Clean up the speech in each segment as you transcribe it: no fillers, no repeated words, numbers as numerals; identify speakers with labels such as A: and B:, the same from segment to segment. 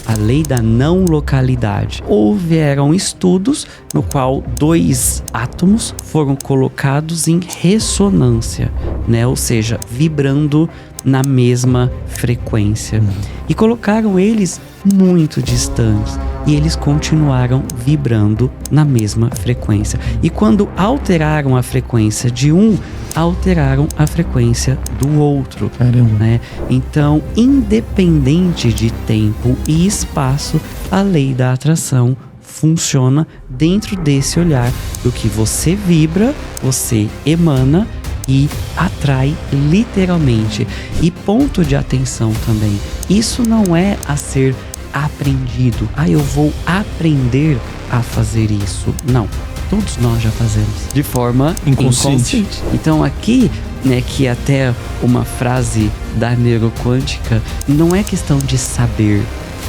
A: a lei da não localidade. Houveram estudos no qual 2 átomos foram colocados em ressonância, né? Ou seja, vibrando na mesma frequência. E colocaram eles muito distantes. E eles continuaram vibrando na mesma frequência. E quando alteraram a frequência de um, alteraram a frequência do outro.
B: Caramba.
A: Né? Então, independente de tempo e espaço, a lei da atração funciona dentro desse olhar do que você vibra, você emana e atrai literalmente. E ponto de atenção também, isso não é a ser aprendido. Eu vou aprender a fazer isso. Não, todos nós já fazemos de forma inconsciente. Então aqui, né, que até uma frase da neuroquântica, não é questão de saber,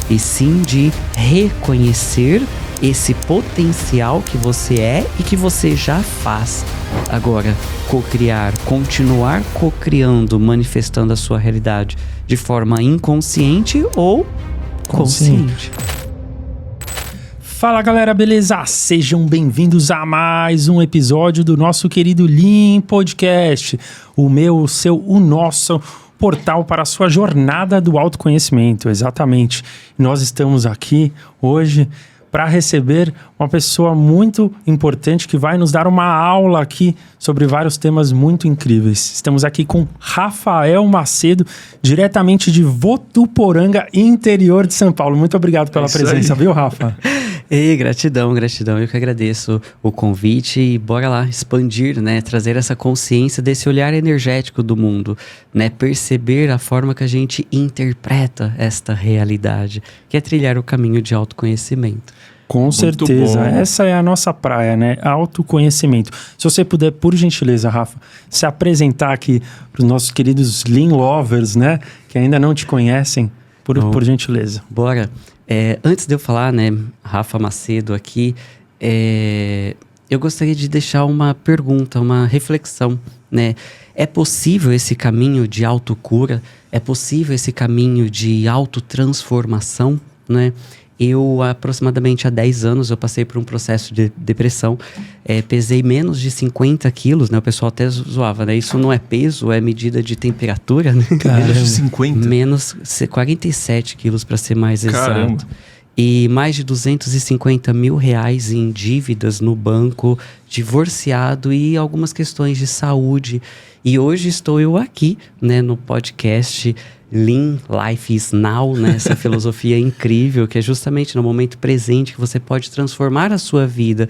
A: e sim de reconhecer esse potencial que você é e que você já faz. Agora, cocriar, continuar cocriando, manifestando a sua realidade de forma inconsciente ou consciente.
B: Fala galera, beleza? Sejam bem-vindos a mais um episódio do nosso querido Lean Podcast. O meu, o seu, o nosso portal para a sua jornada do autoconhecimento, exatamente. Nós estamos aqui hoje para receber uma pessoa muito importante que vai nos dar uma aula aqui sobre vários temas muito incríveis. Estamos aqui com Rafael Macedo, diretamente de Votuporanga, interior de São Paulo. Muito obrigado pela presença, viu, Rafa?
A: Gratidão. Eu que agradeço o convite e bora lá expandir, né? Trazer essa consciência desse olhar energético do mundo, né? Perceber a forma que a gente interpreta esta realidade, que é trilhar o caminho de autoconhecimento.
B: Com muito certeza, bom. Essa é a nossa praia, né? Autoconhecimento. Se você puder, por gentileza, Rafa, se apresentar aqui para os nossos queridos Lean Lovers, né? Que ainda não te conhecem, por gentileza.
A: Bora. Antes de eu falar, né, Rafa Macedo aqui, eu gostaria de deixar uma pergunta, uma reflexão, né? É possível esse caminho de autocura? É possível esse caminho de autotransformação, né? Eu, aproximadamente há 10 anos, eu passei por um processo de depressão, pesei menos de 50 quilos, né? O pessoal até zoava, né? Isso não é peso, é medida de temperatura, né?
B: Menos de 50?
A: Menos 47 quilos, para ser mais
B: Caramba.
A: exato. E mais de 250 mil reais em dívidas no banco, divorciado e algumas questões de saúde. E hoje estou eu aqui, né, no podcast Lean Life is Now, né? Essa filosofia incrível que é justamente no momento presente que você pode transformar a sua vida.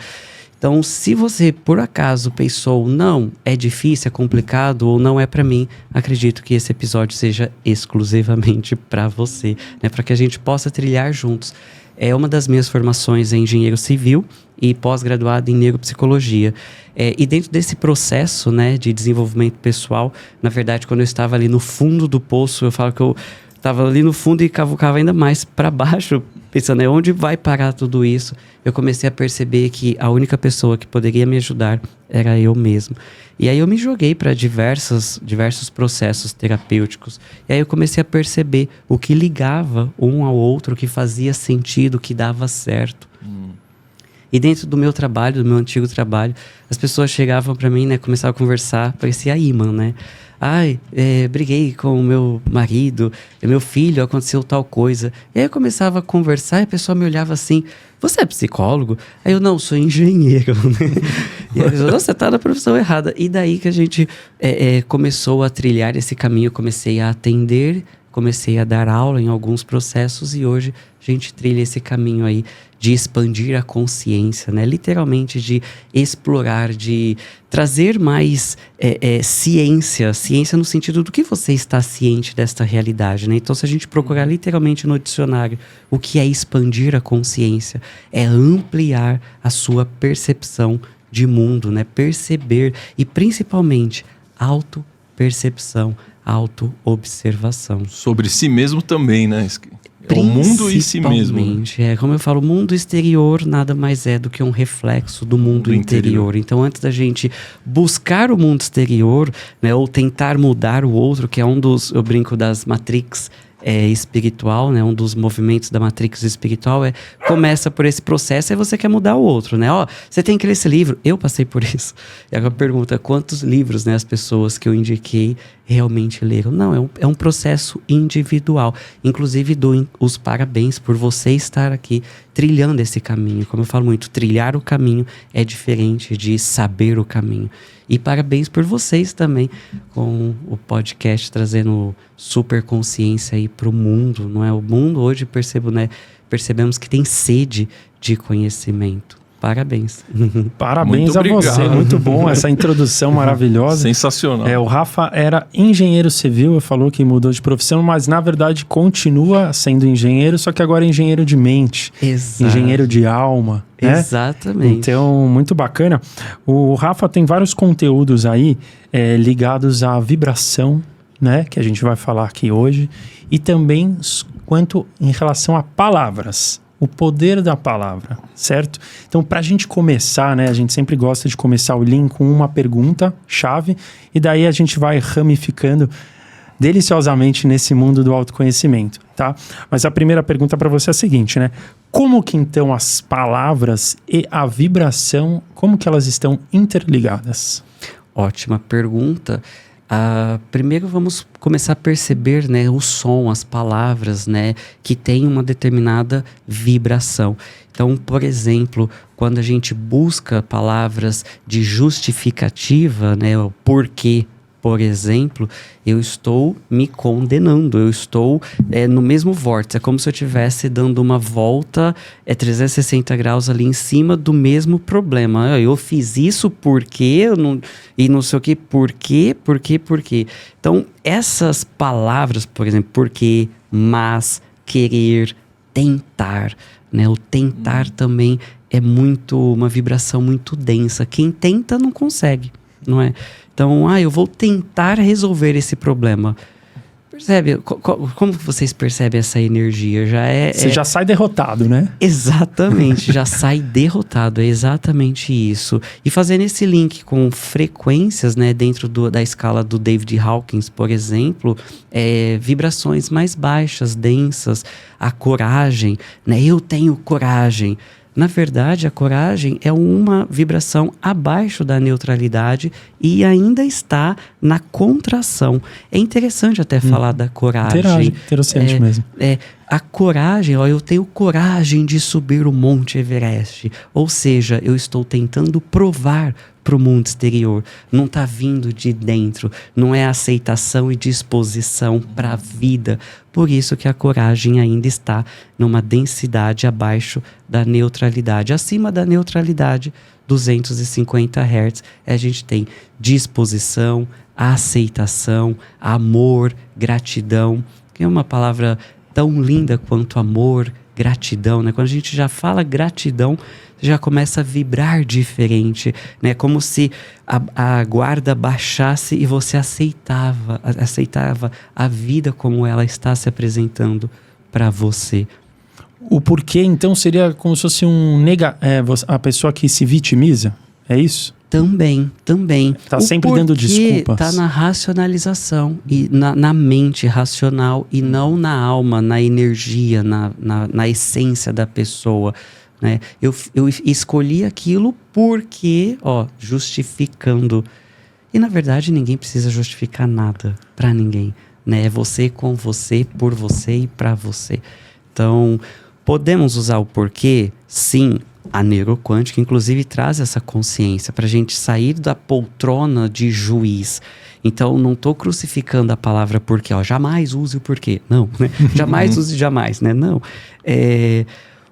A: Então, se você por acaso pensou, não, é difícil, é complicado ou não é para mim, acredito que esse episódio seja exclusivamente para você, né? Para que a gente possa trilhar juntos. É uma das minhas formações em engenheiro civil e pós-graduado em neuropsicologia. E dentro desse processo, né, de desenvolvimento pessoal, na verdade, quando eu estava ali no fundo do poço, eu falo que eu estava ali no fundo e cavucava ainda mais para baixo, pensando, onde vai parar tudo isso? Eu comecei a perceber que a única pessoa que poderia me ajudar era eu mesmo. E aí eu me joguei para diversos processos terapêuticos. E aí eu comecei a perceber o que ligava um ao outro, o que fazia sentido, o que dava certo. E dentro do meu trabalho, do meu antigo trabalho, as pessoas chegavam para mim, né, começavam a conversar, parecia imã, né? Briguei com o meu marido, meu filho, aconteceu tal coisa. E aí eu começava a conversar e a pessoa me olhava assim, você é psicólogo? Aí eu, não, sou engenheiro, né? E a pessoa, você tá na profissão errada. E daí que a gente começou a trilhar esse caminho, comecei a atender, comecei a dar aula em alguns processos e hoje a gente trilha esse caminho aí de expandir a consciência, né? Literalmente de explorar, de trazer mais ciência no sentido do que você está ciente desta realidade, né? Então, se a gente procurar literalmente no dicionário o que é expandir a consciência, é ampliar a sua percepção de mundo, né? Perceber e principalmente autopercepção, autoobservação.
C: Sobre si mesmo também, né? O mundo e si mesmo.
A: Como eu falo, o mundo exterior nada mais é do que um reflexo do mundo interior. Então, antes da gente buscar o mundo exterior, né, ou tentar mudar o outro, que é um dos, eu brinco, das Matrix espiritual, né? Um dos movimentos da Matrix espiritual começa por esse processo e você quer mudar o outro, né? Ó, você tem que ler esse livro. Eu passei por isso. E agora pergunta, quantos livros, né, as pessoas que eu indiquei realmente leram? Não, é um processo individual. Inclusive, dou os parabéns por você estar aqui trilhando esse caminho. Como eu falo muito, trilhar o caminho é diferente de saber o caminho. E parabéns por vocês também, com o podcast trazendo super consciência aí pro mundo, não é? O mundo hoje, percebemos que tem sede de conhecimento. Parabéns.
B: Parabéns a você, muito bom essa introdução maravilhosa.
C: Sensacional.
B: O Rafa era engenheiro civil, falou que mudou de profissão, mas na verdade continua sendo engenheiro, só que agora é engenheiro de mente.
A: Exato.
B: Engenheiro de alma. Né?
A: Exatamente.
B: Então, muito bacana. O Rafa tem vários conteúdos aí ligados à vibração, né? Que a gente vai falar aqui hoje. E também quanto em relação a palavras. O poder da palavra, certo? Então, para a gente começar, né? A gente sempre gosta de começar o link com uma pergunta-chave. E daí a gente vai ramificando deliciosamente nesse mundo do autoconhecimento, tá? Mas a primeira pergunta para você é a seguinte, né? Como que então as palavras e a vibração, como que elas estão interligadas?
A: Ótima pergunta. Primeiro vamos começar a perceber, né, o som, as palavras, né, que tem uma determinada vibração. Então, por exemplo, quando a gente busca palavras de justificativa, né, o porquê, por exemplo, eu estou me condenando, eu estou no mesmo vórtice. É como se eu estivesse dando uma volta 360 graus ali em cima do mesmo problema. Eu fiz isso porque e não sei o que, por quê. Então, essas palavras, por exemplo, porquê, mas, querer, tentar, né? O tentar também é uma vibração muito densa. Quem tenta não consegue, não é? Então, eu vou tentar resolver esse problema. Percebe? Como vocês percebem essa energia?
B: Você já sai derrotado, né?
A: Exatamente, já sai derrotado. É exatamente isso. E fazendo esse link com frequências, né, dentro da escala do David Hawkins, por exemplo, vibrações mais baixas, densas, a coragem, né? Eu tenho coragem. Na verdade, a coragem é uma vibração abaixo da neutralidade e ainda está na contração. É interessante até falar da coragem.
B: Interessante mesmo.
A: A coragem, eu tenho coragem de subir o Monte Everest. Ou seja, eu estou tentando provar para o mundo exterior. Não está vindo de dentro. Não é aceitação e disposição para a vida. Por isso que a coragem ainda está numa densidade abaixo da neutralidade. Acima da neutralidade, 250 Hz, a gente tem disposição, aceitação, amor, gratidão, que é uma palavra tão linda quanto amor, gratidão, né? Quando a gente já fala gratidão, já começa a vibrar diferente, né? Como se a guarda baixasse e você aceitava a vida como ela está se apresentando para você.
B: O porquê, então, seria como se fosse a pessoa que se vitimiza? É isso?
A: Também.
B: Tá sempre dando desculpas.
A: Tá na racionalização, e na mente racional e não na alma, na energia, na essência da pessoa. Né? Eu escolhi aquilo porque, justificando. E na verdade ninguém precisa justificar nada para ninguém. Né? É você com você, por você e para você. Então, podemos usar o porquê? Sim. A neuroquântica, inclusive, traz essa consciência para a gente sair da poltrona de juiz. Então, não estou crucificando a palavra porquê. Jamais use o porquê. Não, né? Jamais use jamais, né? Não.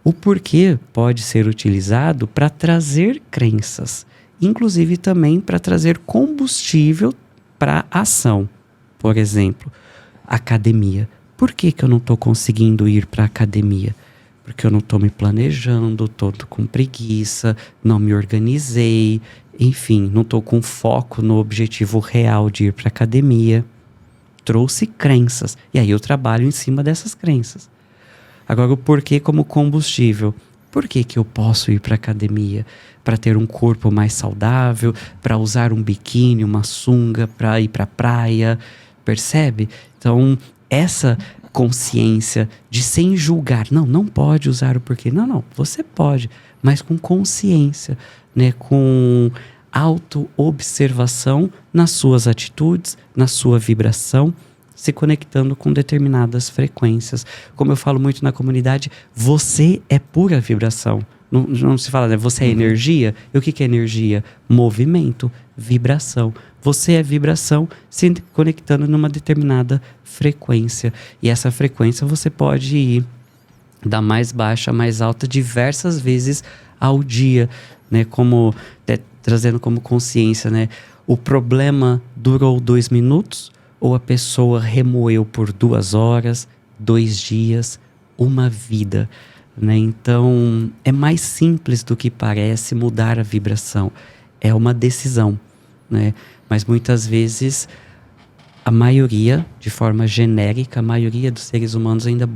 A: O porquê pode ser utilizado para trazer crenças. Inclusive, também para trazer combustível para ação. Por exemplo, academia. Por que eu não estou conseguindo ir para a academia? Porque eu não estou me planejando, estou com preguiça, não me organizei, enfim, não estou com foco no objetivo real de ir para a academia. Trouxe crenças, e aí eu trabalho em cima dessas crenças. Agora, o porquê como combustível. Por que eu posso ir para a academia? Para ter um corpo mais saudável, para usar um biquíni, uma sunga, para ir para a praia, percebe? Então, consciência, de sem julgar. Não pode usar o porquê. Não, você pode, mas com consciência, né? Com auto-observação nas suas atitudes, na sua vibração, se conectando com determinadas frequências. Como eu falo muito na comunidade, você é pura vibração. Não se fala, né? Você é energia. E o que é energia? Movimento, vibração. Você é vibração se conectando numa determinada frequência. E essa frequência você pode ir da mais baixa à mais alta diversas vezes ao dia, né? Como, trazendo como consciência, né? O problema durou 2 minutos ou a pessoa remoeu por 2 horas, 2 dias, uma vida, né? Então, é mais simples do que parece mudar a vibração. É uma decisão, né? Mas muitas vezes, a maioria, de forma genérica, a maioria dos seres humanos ainda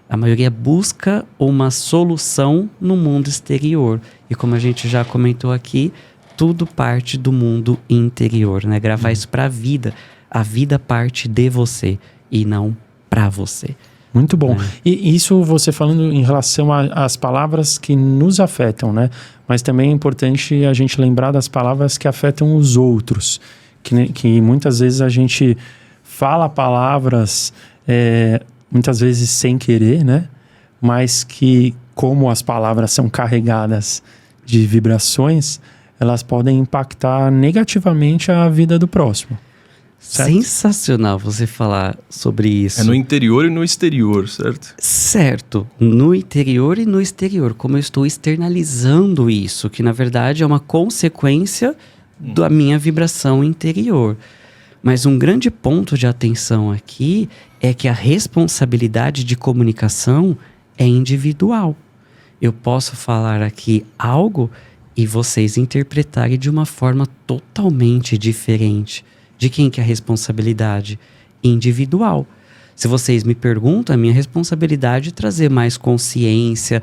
A: a maioria busca uma solução no mundo exterior. E como a gente já comentou aqui, tudo parte do mundo interior, né? Gravar isso para a vida. A vida parte de você e não para você.
B: Muito bom. E isso você falando em relação às palavras que nos afetam, né? Mas também é importante a gente lembrar das palavras que afetam os outros. Que muitas vezes a gente fala palavras, muitas vezes sem querer, né? Mas que, como as palavras são carregadas de vibrações, elas podem impactar negativamente a vida do próximo. Certo?
A: Sensacional você falar sobre isso.
C: É no interior e no exterior, certo?
A: Certo, no interior e no exterior, como eu estou externalizando isso, que na verdade é uma consequência da minha vibração interior. Mas um grande ponto de atenção aqui é que a responsabilidade de comunicação é individual. Eu posso falar aqui algo e vocês interpretarem de uma forma totalmente diferente. De quem que é a responsabilidade? Individual. Se vocês me perguntam, a minha responsabilidade é trazer mais consciência.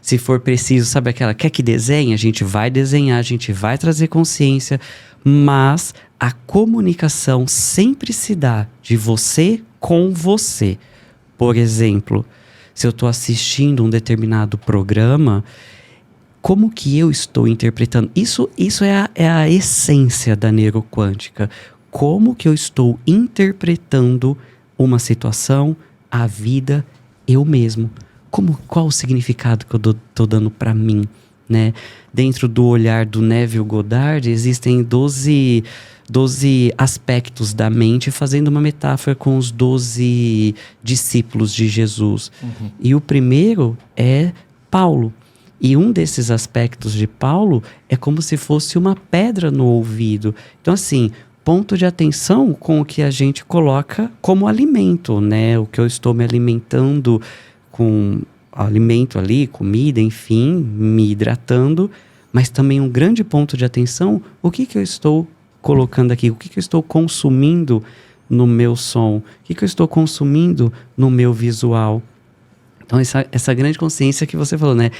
A: Se for preciso, sabe aquela, quer que desenhe? A gente vai desenhar, a gente vai trazer consciência. Mas a comunicação sempre se dá de você com você. Por exemplo, se eu estou assistindo um determinado programa, como que eu estou interpretando? Isso é a essência da neuroquântica. Como que eu estou interpretando uma situação, a vida, eu mesmo? Qual o significado que eu estou dando para mim? Né? Dentro do olhar do Neville Goddard, existem 12 aspectos da mente, fazendo uma metáfora com os 12 discípulos de Jesus. E o primeiro é Paulo. E um desses aspectos de Paulo é como se fosse uma pedra no ouvido. Então, assim, ponto de atenção com o que a gente coloca como alimento, né? O que eu estou me alimentando com alimento ali, comida, enfim, me hidratando. Mas também um grande ponto de atenção, o que eu estou colocando aqui? O que eu estou consumindo no meu som? O que eu estou consumindo no meu visual? Então, essa grande consciência que você falou, né?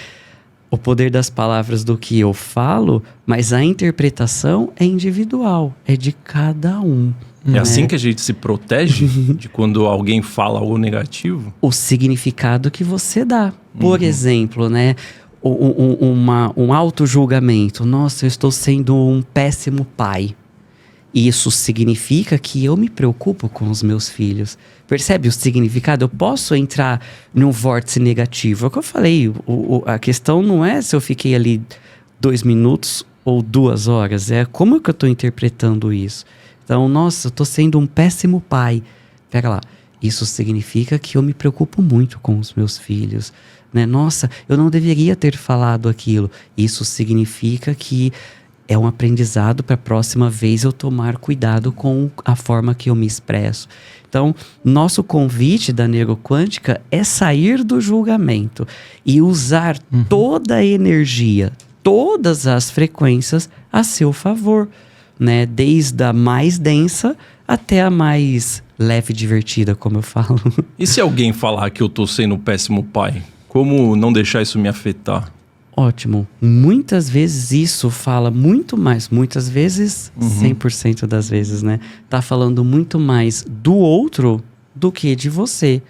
A: O poder das palavras do que eu falo, mas a interpretação é individual, é de cada um.
C: É assim que a gente se protege de quando alguém fala algo negativo?
A: O significado que você dá. Por exemplo, né? Um auto-julgamento. Nossa, eu estou sendo um péssimo pai. Isso significa que eu me preocupo com os meus filhos. Percebe o significado? Eu posso entrar num vórtice negativo. É o que eu falei. A questão não é se eu fiquei ali 2 minutos ou 2 horas. É como que eu estou interpretando isso. Então, nossa, eu estou sendo um péssimo pai. Pega lá. Isso significa que eu me preocupo muito com os meus filhos. Né? Nossa, eu não deveria ter falado aquilo. Isso significa que é um aprendizado para a próxima vez eu tomar cuidado com a forma que eu me expresso. Então, nosso convite da neuroquântica é sair do julgamento e usar toda a energia, todas as frequências a seu favor, né? Desde a mais densa até a mais leve e divertida, como eu falo.
C: E se alguém falar que eu tô sendo um péssimo pai? Como não deixar isso me afetar?
A: Ótimo. Muitas vezes isso fala muito mais, muitas vezes, 100% das vezes, né? Tá falando muito mais do outro do que de você.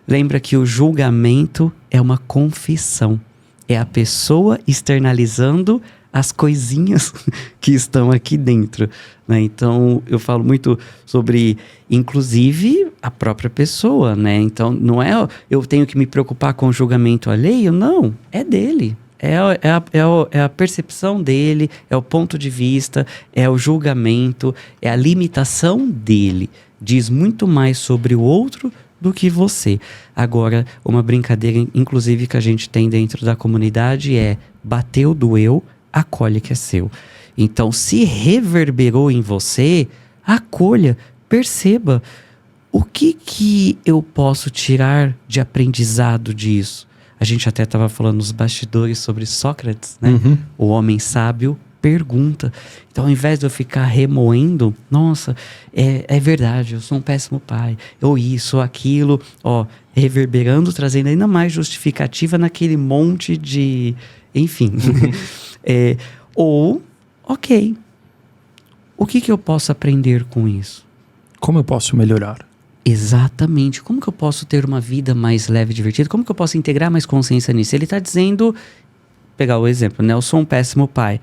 A: Lembra que o julgamento é uma confissão. É a pessoa externalizando as coisinhas que estão aqui dentro, né? Então, eu falo muito sobre, inclusive, a própria pessoa, né? Então, não é eu tenho que me preocupar com o julgamento alheio, não, é dele. É a percepção dele, é o ponto de vista, é o julgamento, é a limitação dele. Diz muito mais sobre o outro do que você. Agora, uma brincadeira, inclusive, que a gente tem dentro da comunidade é: bateu, doeu, acolhe que é seu. Então, se reverberou em você, acolha, perceba o que eu posso tirar de aprendizado disso. A gente até estava falando nos bastidores sobre Sócrates, né?
B: Uhum.
A: O homem sábio pergunta. Então, ao invés de eu ficar remoendo, nossa, é verdade, eu sou um péssimo pai, ou isso, ou aquilo, ó, reverberando, trazendo ainda mais justificativa naquele monte de... Enfim. Ou, ok, o que eu posso aprender com isso?
B: Como eu posso melhorar?
A: Exatamente. Como que eu posso ter uma vida mais leve e divertida? Como que eu posso integrar mais consciência nisso? Ele está dizendo, pegar o exemplo, né? Eu sou um péssimo pai.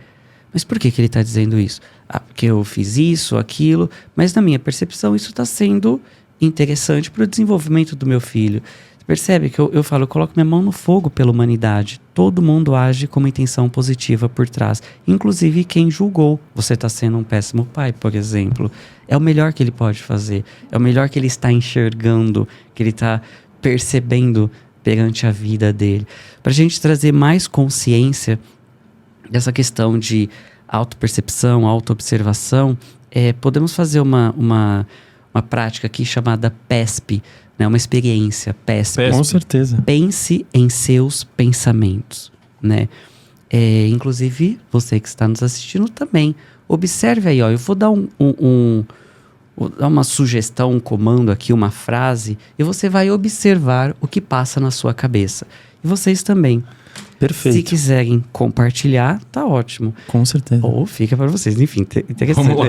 A: Mas por que ele está dizendo isso? Ah, porque eu fiz isso, aquilo. Mas na minha percepção isso está sendo interessante para o desenvolvimento do meu filho. Percebe que eu falo, eu coloco minha mão no fogo pela humanidade. Todo mundo age com uma intenção positiva por trás. Inclusive quem julgou. Você está sendo um péssimo pai, por exemplo. É o melhor que ele pode fazer. É o melhor que ele está enxergando, que ele está percebendo perante a vida dele. Para a gente trazer mais consciência dessa questão de autopercepção, autoobservação, podemos fazer uma prática aqui chamada PESP, né? Uma experiência, PESP.
B: Com certeza.
A: Pense em seus pensamentos, né? Inclusive, você que está nos assistindo também, observe aí, ó, eu vou dar vou dar uma sugestão, um comando aqui, uma frase, e você vai observar o que passa na sua cabeça. E vocês também.
B: Perfeito.
A: Se quiserem compartilhar, tá ótimo.
B: Com certeza.
A: Ou fica para vocês, enfim, interessante.
C: Vamos lá.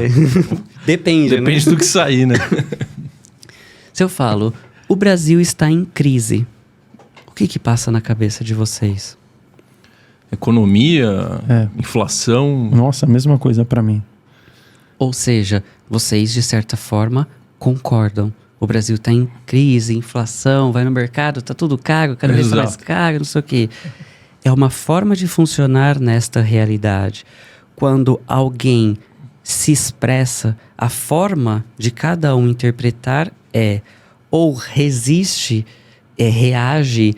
A: Depende, né?
C: Do que sair, né?
A: Se eu falo, o Brasil está em crise, o que passa na cabeça de vocês?
C: Economia, inflação.
B: Nossa, a mesma coisa para mim.
A: Ou seja, vocês, de certa forma, concordam. O Brasil está em crise, inflação, vai no mercado, tá tudo caro, cada vez tá mais caro, não sei o quê. É uma forma de funcionar nesta realidade. Quando alguém se expressa, a forma de cada um interpretar ou resiste, reage.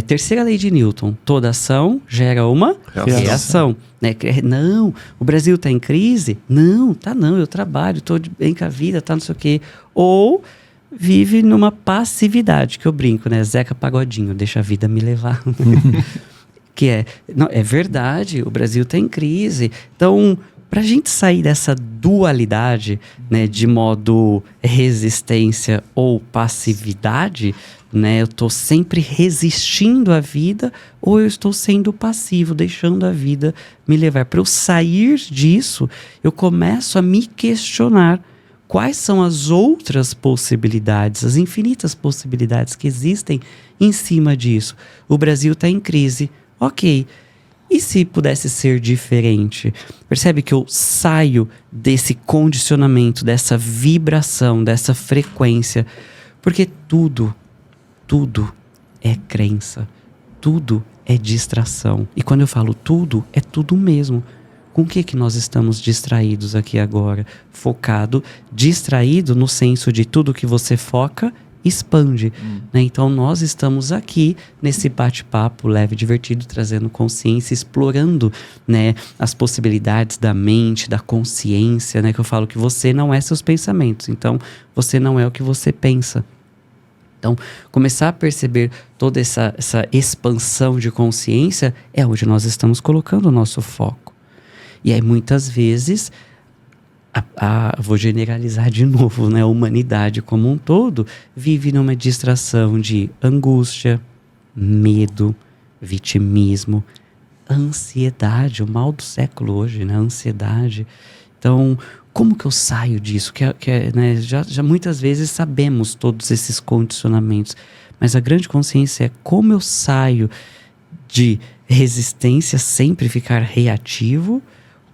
A: Terceira lei de Newton: toda ação gera uma reação. Né? Não, o Brasil está em crise? Não, eu trabalho, estou bem com a vida, não sei o quê. Ou vive numa passividade, que eu brinco, né? Zeca Pagodinho, deixa a vida me levar. Que não, é verdade, o Brasil está em crise. Então, para a gente sair dessa dualidade, né, de modo resistência ou passividade, né, eu estou sempre resistindo à vida ou eu estou sendo passivo, deixando a vida me levar. Para eu sair disso, eu começo a me questionar quais são as outras possibilidades, as infinitas possibilidades que existem em cima disso. O Brasil está em crise. Ok, e se pudesse ser diferente? Percebe que eu saio desse condicionamento, dessa vibração, dessa frequência, porque tudo é crença, tudo é distração. E quando eu falo tudo, é tudo mesmo. Com o que nós estamos distraídos aqui agora? Focado, distraído no senso de tudo que você foca, expande. Né? Então nós estamos aqui nesse bate-papo leve e divertido, trazendo consciência, explorando, né, as possibilidades da mente, da consciência, né, que eu falo que você não é seus pensamentos, então você não é o que você pensa. Então, começar a perceber toda essa expansão de consciência é onde nós estamos colocando o nosso foco. E aí muitas vezes vou generalizar de novo, né? A humanidade como um todo vive numa distração de angústia, medo, vitimismo, ansiedade, o mal do século hoje, né? Ansiedade. Então, como que eu saio disso? Né, já muitas vezes sabemos todos esses condicionamentos, mas a grande consciência é como eu saio de resistência, sempre ficar reativo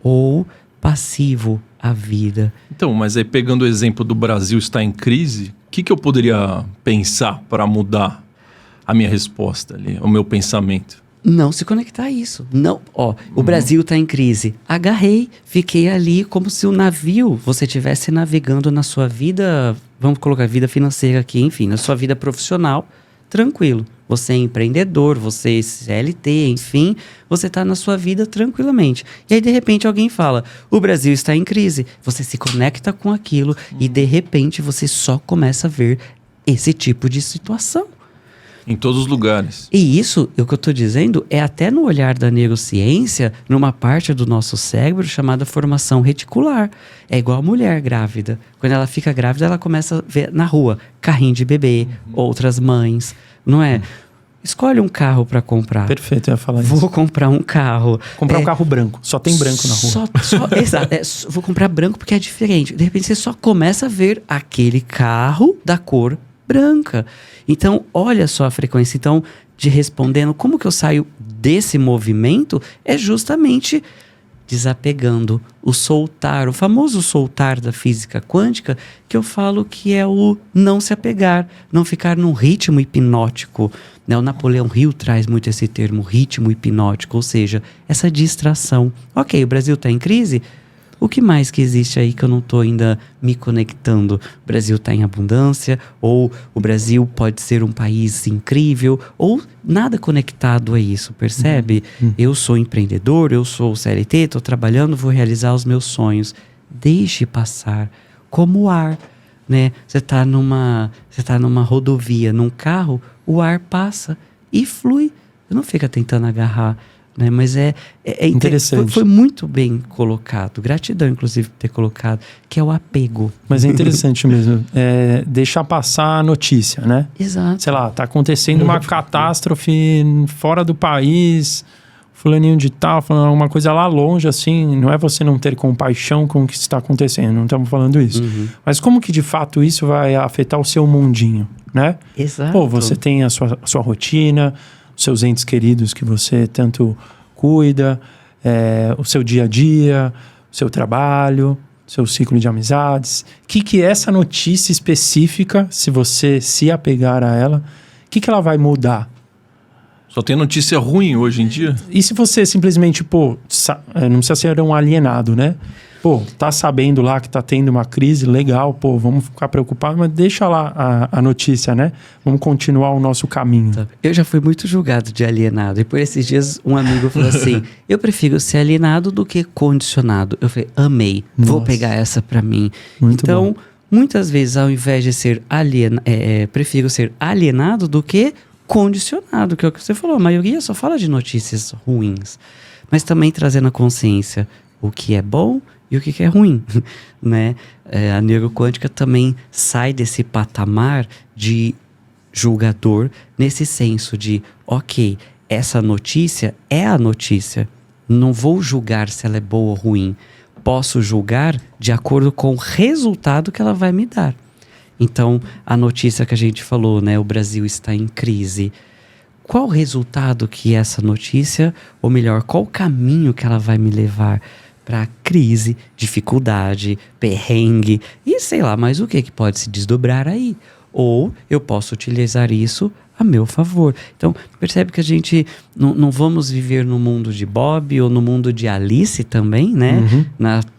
A: ou passivo à vida.
C: Então, mas aí pegando o exemplo do Brasil estar em crise, o que eu poderia pensar para mudar a minha resposta ali, o meu pensamento?
A: Não se conectar a isso. Não, o Brasil está em crise. Agarrei, fiquei ali como se o navio, você estivesse navegando na sua vida, vamos colocar vida financeira aqui, enfim, na sua vida profissional, tranquilo. Você é empreendedor, você é CLT, enfim, você está na sua vida tranquilamente. E aí, de repente, alguém fala, o Brasil está em crise. Você se conecta com aquilo e, de repente, você só começa a ver esse tipo de situação.
C: Em todos os lugares.
A: E isso, o que eu estou dizendo, é até no olhar da neurociência, numa parte do nosso cérebro chamada formação reticular. É igual a mulher grávida. Quando ela fica grávida, ela começa a ver na rua carrinho de bebê, outras mães, não é? Escolhe um carro para comprar.
B: Perfeito, eu ia falar isso.
A: Vou comprar um carro.
B: Comprar um carro branco. Só tem branco na rua.
A: Exato. Vou comprar branco porque é diferente. De repente, você só começa a ver aquele carro da cor branca. Então, olha só a frequência. Então, de respondendo, como que eu saio desse movimento? É justamente desapegando, o soltar, o famoso soltar da física quântica, que eu falo que é o não se apegar, não ficar num ritmo hipnótico. Né? O Napoleão Hill traz muito esse termo, ritmo hipnótico, ou seja, essa distração. Ok, o Brasil está em crise? O que mais que existe aí que eu não estou ainda me conectando? O Brasil está em abundância, ou o Brasil pode ser um país incrível, ou nada conectado a isso, percebe? Eu sou empreendedor, eu sou CLT, estou trabalhando, vou realizar os meus sonhos. Deixe passar, como o ar, né? Você está numa rodovia, num carro, o ar passa e flui. Você não fica tentando agarrar. Né? Mas é
B: interessante.
A: Foi muito bem colocado. Gratidão, inclusive, por ter colocado, que é o apego.
B: Mas é interessante mesmo. Deixar passar a notícia, né?
A: Exato.
B: Sei lá, tá acontecendo uma catástrofe fora do país, fulaninho de tal, falando alguma coisa lá longe, assim, não é você não ter compaixão com o que está acontecendo, não estamos falando isso. Mas como que de fato isso vai afetar o seu mundinho, né?
A: Exato.
B: Pô, você tem a sua rotina, seus entes queridos que você tanto cuida, o seu dia a dia, o seu trabalho, seu ciclo de amizades. O que essa notícia específica, se você se apegar a ela, o que ela vai mudar?
C: Só tem notícia ruim hoje em dia?
B: E se você simplesmente, não precisa ser um alienado, né? Pô, tá sabendo lá que tá tendo uma crise, legal, pô, vamos ficar preocupados, mas deixa lá a notícia, né? Vamos continuar o nosso caminho.
A: Eu já fui muito julgado de alienado. E por esses dias, um amigo falou assim, eu prefiro ser alienado do que condicionado. Eu falei, amei, vou pegar essa pra mim.
B: Muito
A: então,
B: bom.
A: Muitas vezes, ao invés de ser prefiro ser alienado do que condicionado, que é o que você falou. A maioria só fala de notícias ruins. Mas também trazendo a consciência o que é bom e o que é ruim, né? A neuroquântica também sai desse patamar de julgador, nesse senso de, ok, essa notícia é a notícia. Não vou julgar se ela é boa ou ruim. Posso julgar de acordo com o resultado que ela vai me dar. Então, a notícia que a gente falou, né? O Brasil está em crise. Qual o resultado que essa notícia, ou melhor, qual o caminho que ela vai me levar para crise, dificuldade, perrengue e sei lá mais o que pode se desdobrar aí. Ou eu posso utilizar isso a meu favor. Então, percebe que a gente não vamos viver no mundo de Bob ou no mundo de Alice também, né?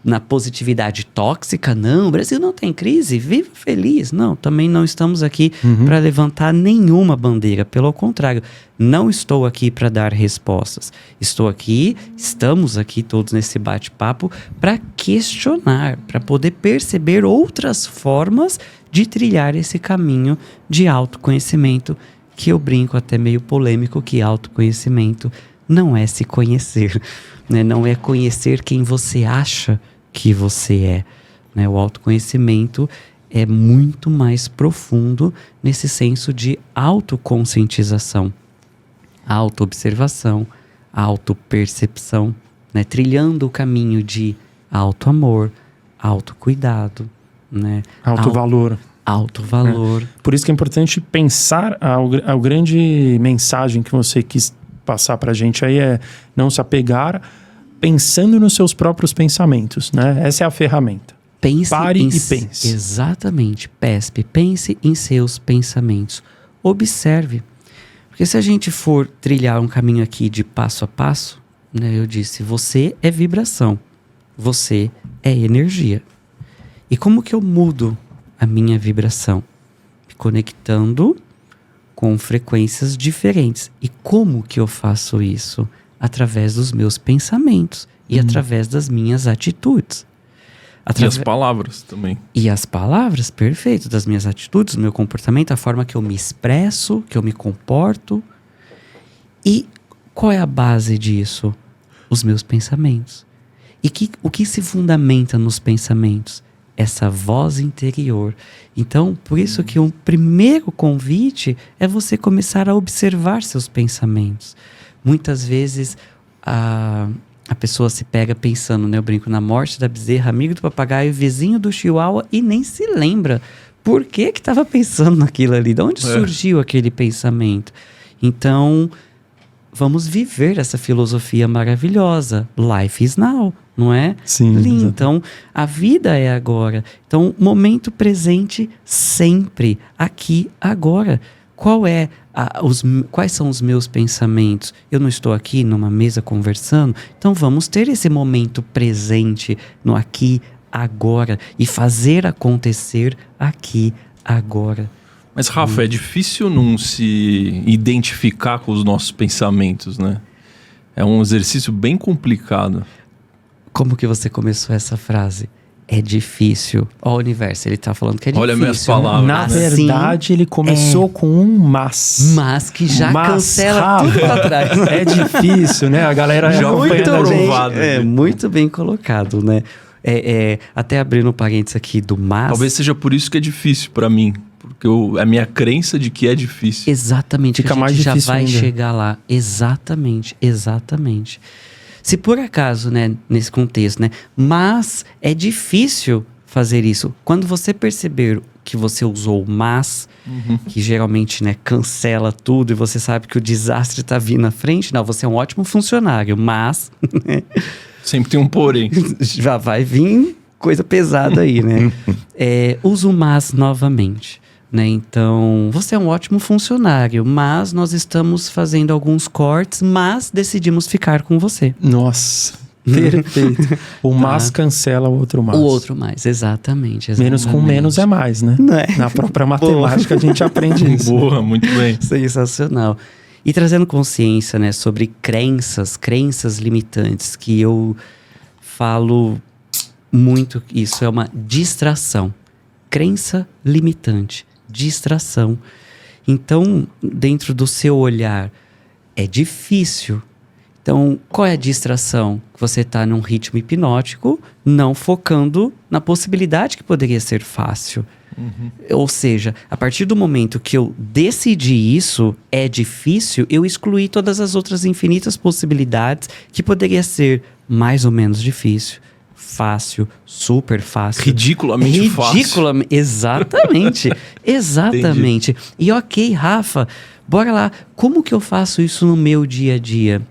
A: Na positividade tóxica. Não, o Brasil não tem crise, viva feliz. Não, também não estamos aqui para levantar nenhuma bandeira. Pelo contrário, não estou aqui para dar respostas. Estamos aqui todos nesse bate-papo para questionar, para poder perceber outras formas de trilhar esse caminho de autoconhecimento, que eu brinco até meio polêmico que autoconhecimento não é se conhecer, né? Não é conhecer quem você acha que você é, né? O autoconhecimento é muito mais profundo nesse senso de autoconscientização, autoobservação, autopercepção, né? Trilhando o caminho de autoamor, autocuidado, né?
B: Alto valor.
A: Alto valor.
B: Por isso que é importante pensar, a grande mensagem que você quis passar pra gente aí é não se apegar pensando nos seus próprios pensamentos, né? Essa é a ferramenta. Pare e pense.
A: Exatamente. PESP. Pense em seus pensamentos. Observe. Porque se a gente for trilhar um caminho aqui de passo a passo, né? Eu disse, você é vibração. Você é energia. E como que eu mudo a minha vibração? Me conectando com frequências diferentes. E como que eu faço isso? Através dos meus pensamentos e através das minhas atitudes.
C: E as palavras também.
A: E as palavras, perfeito, das minhas atitudes, do meu comportamento, a forma que eu me expresso, que eu me comporto. E qual é a base disso? Os meus pensamentos. E o que se fundamenta nos pensamentos? Essa voz interior. Então, por isso que um primeiro convite é você começar a observar seus pensamentos. Muitas vezes a pessoa se pega pensando, né? Eu brinco, na morte da bezerra, amigo do papagaio, vizinho do chihuahua, e nem se lembra por que estava pensando naquilo ali, de onde surgiu aquele pensamento. Então, vamos viver essa filosofia maravilhosa. Life is now, não é?
B: Sim.
A: Lindo. Então, a vida é agora. Então, momento presente sempre, aqui, agora. Quais são os meus pensamentos? Eu não estou aqui numa mesa conversando, então vamos ter esse momento presente no aqui, agora, e fazer acontecer aqui, agora.
C: Mas, Rafa, é difícil não se identificar com os nossos pensamentos, né? É um exercício bem complicado.
A: Como que você começou essa frase? É difícil. Ó, o universo, ele tá falando que é difícil.
C: Olha minhas palavras.
B: Na verdade, ele começou com um mas.
A: Mas que já cancela tudo pra trás.
B: É difícil, né? A galera
C: Já
A: muito
C: aprovado.
A: muito bem colocado, né? Até abrindo um parênteses aqui do mas.
C: Talvez seja por isso que é difícil pra mim. Porque a minha crença de que é difícil.
A: Exatamente.
B: Fica
A: a gente
B: mais
A: já
B: difícil
A: vai
B: ainda.
A: chegar lá. Exatamente. Se por acaso, né, nesse contexto, né, mas é difícil fazer isso. Quando você perceber que você usou mas, que geralmente, né, cancela tudo e você sabe que o desastre está vindo na frente, não, você é um ótimo funcionário, mas
C: Sempre tem um porém.
A: já vai vir coisa pesada aí, né? Usa o mas novamente. Né? Então, você é um ótimo funcionário, mas nós estamos fazendo alguns cortes, mas decidimos ficar com você.
B: Nossa, perfeito. O mas cancela o outro mas.
A: O outro mais, exatamente.
B: Menos com menos é mais, né?
A: Não é?
B: Na própria matemática a gente aprende isso.
C: Boa, muito bem.
A: Sensacional. E trazendo consciência, né, sobre crenças limitantes, que eu falo muito, isso é uma distração. Crença limitante. Distração. Então, dentro do seu olhar, é difícil. Então, qual é a distração? Você está num ritmo hipnótico, não focando na possibilidade que poderia ser fácil. Ou seja, a partir do momento que eu decidi isso, é difícil, eu excluí todas as outras infinitas possibilidades que poderia ser mais ou menos difícil. Fácil, super fácil.
C: Ridiculamente fácil.
A: Exatamente. Exatamente.
C: Entendi.
A: E ok, Rafa, bora lá. Como que eu faço isso no meu dia a dia?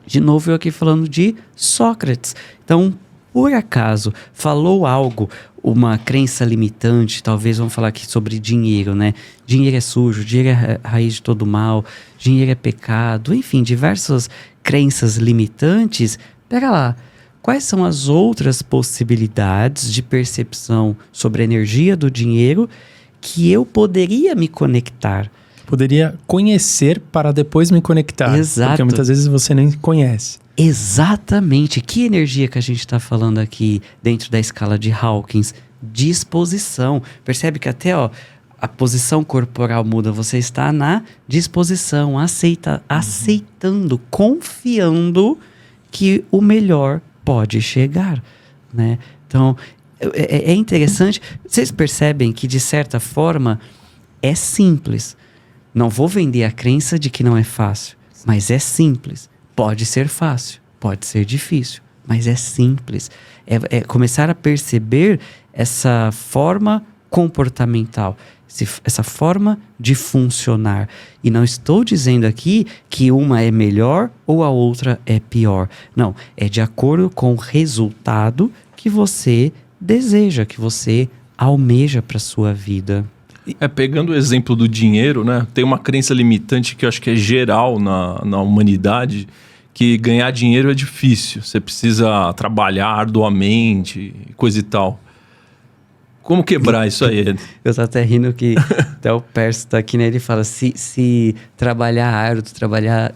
A: De novo eu aqui falando de Sócrates. Então, por acaso, falou algo, uma crença limitante, talvez vamos falar aqui sobre dinheiro, né? Dinheiro é sujo, dinheiro é raiz de todo mal, dinheiro é pecado, enfim, diversas crenças limitantes. Pega lá. Quais são as outras possibilidades de percepção sobre a energia do dinheiro que eu poderia me conectar?
B: Poderia conhecer para depois me conectar.
A: Exato.
B: Porque muitas vezes você nem conhece.
A: Exatamente. Que energia que a gente está falando aqui dentro da escala de Hawkins? Disposição. Percebe que até a posição corporal muda. Você está na disposição, aceitando, confiando que o melhor pode chegar, né? Então, é interessante. Vocês percebem que, de certa forma, é simples. Não vou vender a crença de que não é fácil, mas é simples. Pode ser fácil, pode ser difícil, mas é simples. É começar a perceber essa forma comportamental, essa forma de funcionar. E não estou dizendo aqui que uma é melhor ou a outra é pior. Não, é de acordo com o resultado que você deseja, que você almeja para sua vida.
C: Pegando o exemplo do dinheiro, né? Tem uma crença limitante que eu acho que é geral na humanidade, que ganhar dinheiro é difícil. Você precisa trabalhar arduamente, coisa e tal. Como quebrar isso aí?
A: Eu tô até rindo que até o Perso tá aqui, né? Ele fala, se trabalhar árduo,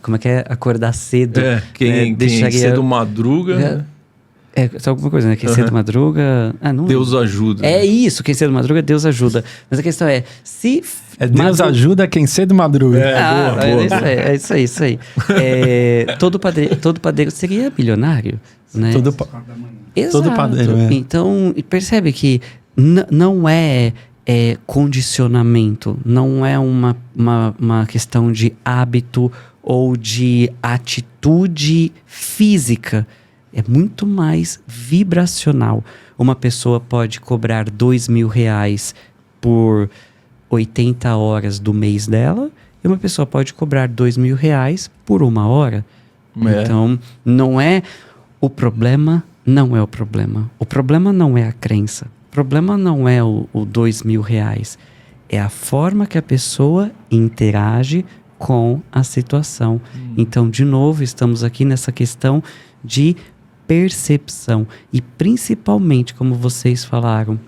A: como é que é? Acordar cedo.
C: Quem cedo madruga...
A: só alguma coisa, né? Quem cedo madruga... não,
C: Deus ajuda.
A: É isso, quem cedo madruga, Deus ajuda. Mas a questão é, se...
B: Deus ajuda quem cedo madruga.
A: É isso aí. Todo padeiro seria milionário, né?
B: Todo padeiro,
A: Então, percebe que não é condicionamento, não é uma questão de hábito ou de atitude física. É muito mais vibracional. Uma pessoa pode cobrar R$2.000 por 80 horas do mês dela, e uma pessoa pode cobrar R$2.000 por 1 hora. Então, não é o problema, não é o problema. O problema não é a crença. O problema não é o R$2.000. É a forma que a pessoa interage com a situação. Então, de novo, estamos aqui nessa questão de percepção. E principalmente, como vocês falaram,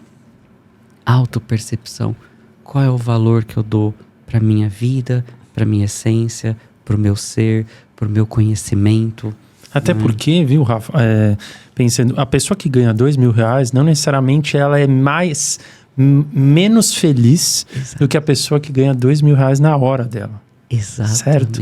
A: autopercepção. Qual é o valor que eu dou para minha vida, para minha essência, para o meu ser, para o meu conhecimento?
B: Até porque, viu, Rafa, pensando, a pessoa que ganha R$2.000, não necessariamente ela é menos feliz do que a pessoa que ganha R$2.000 na hora dela.
A: Exatamente.
B: Certo?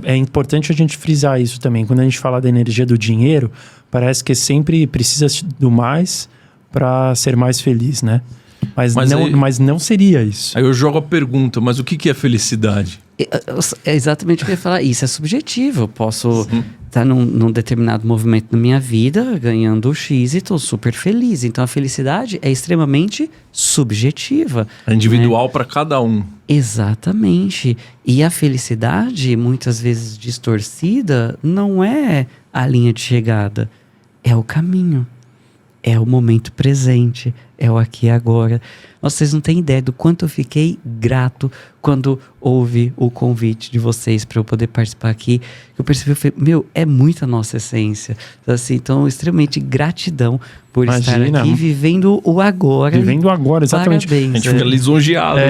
B: É importante a gente frisar isso também. Quando a gente fala da energia do dinheiro, parece que sempre precisa do mais para ser mais feliz, né? Mas não seria isso.
C: Aí eu jogo a pergunta, mas o que é felicidade?
A: É exatamente o que eu ia falar. Isso é subjetivo. Eu posso estar num determinado movimento na minha vida, ganhando X e estou super feliz. Então a felicidade é extremamente subjetiva.
C: É individual, né? Para cada um.
A: Exatamente. E a felicidade, muitas vezes distorcida, não é a linha de chegada. É o caminho. É o momento presente, é o aqui e agora. Vocês não têm ideia do quanto eu fiquei grato quando houve o convite de vocês para eu poder participar aqui. Eu percebi, é muita nossa essência. Então, extremamente gratidão por estar aqui, vivendo o agora.
B: Vivendo o agora, exatamente.
A: Parabéns,
C: a gente fica lisonjeado.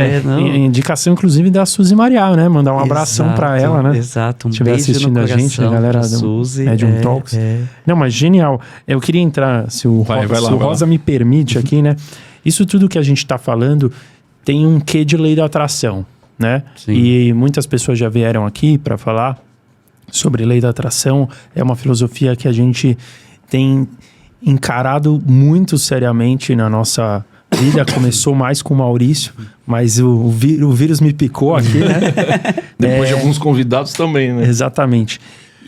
B: Indicação, inclusive, da Suzy Marial, né? Mandar um abração para ela, né?
A: Exato,
B: Se estiver assistindo a gente, a galera do
A: Suzy,
B: Medium Talks. Não, mas genial. Eu queria entrar, se o Rosa me permite aqui, né? Isso tudo que a gente está falando tem um quê de lei da atração, né? Sim. E muitas pessoas já vieram aqui para falar sobre lei da atração. É uma filosofia que a gente tem encarado muito seriamente na nossa vida. Começou mais com o Maurício, mas o vírus me picou aqui, né?
C: Depois de alguns convidados também, né?
B: Exatamente.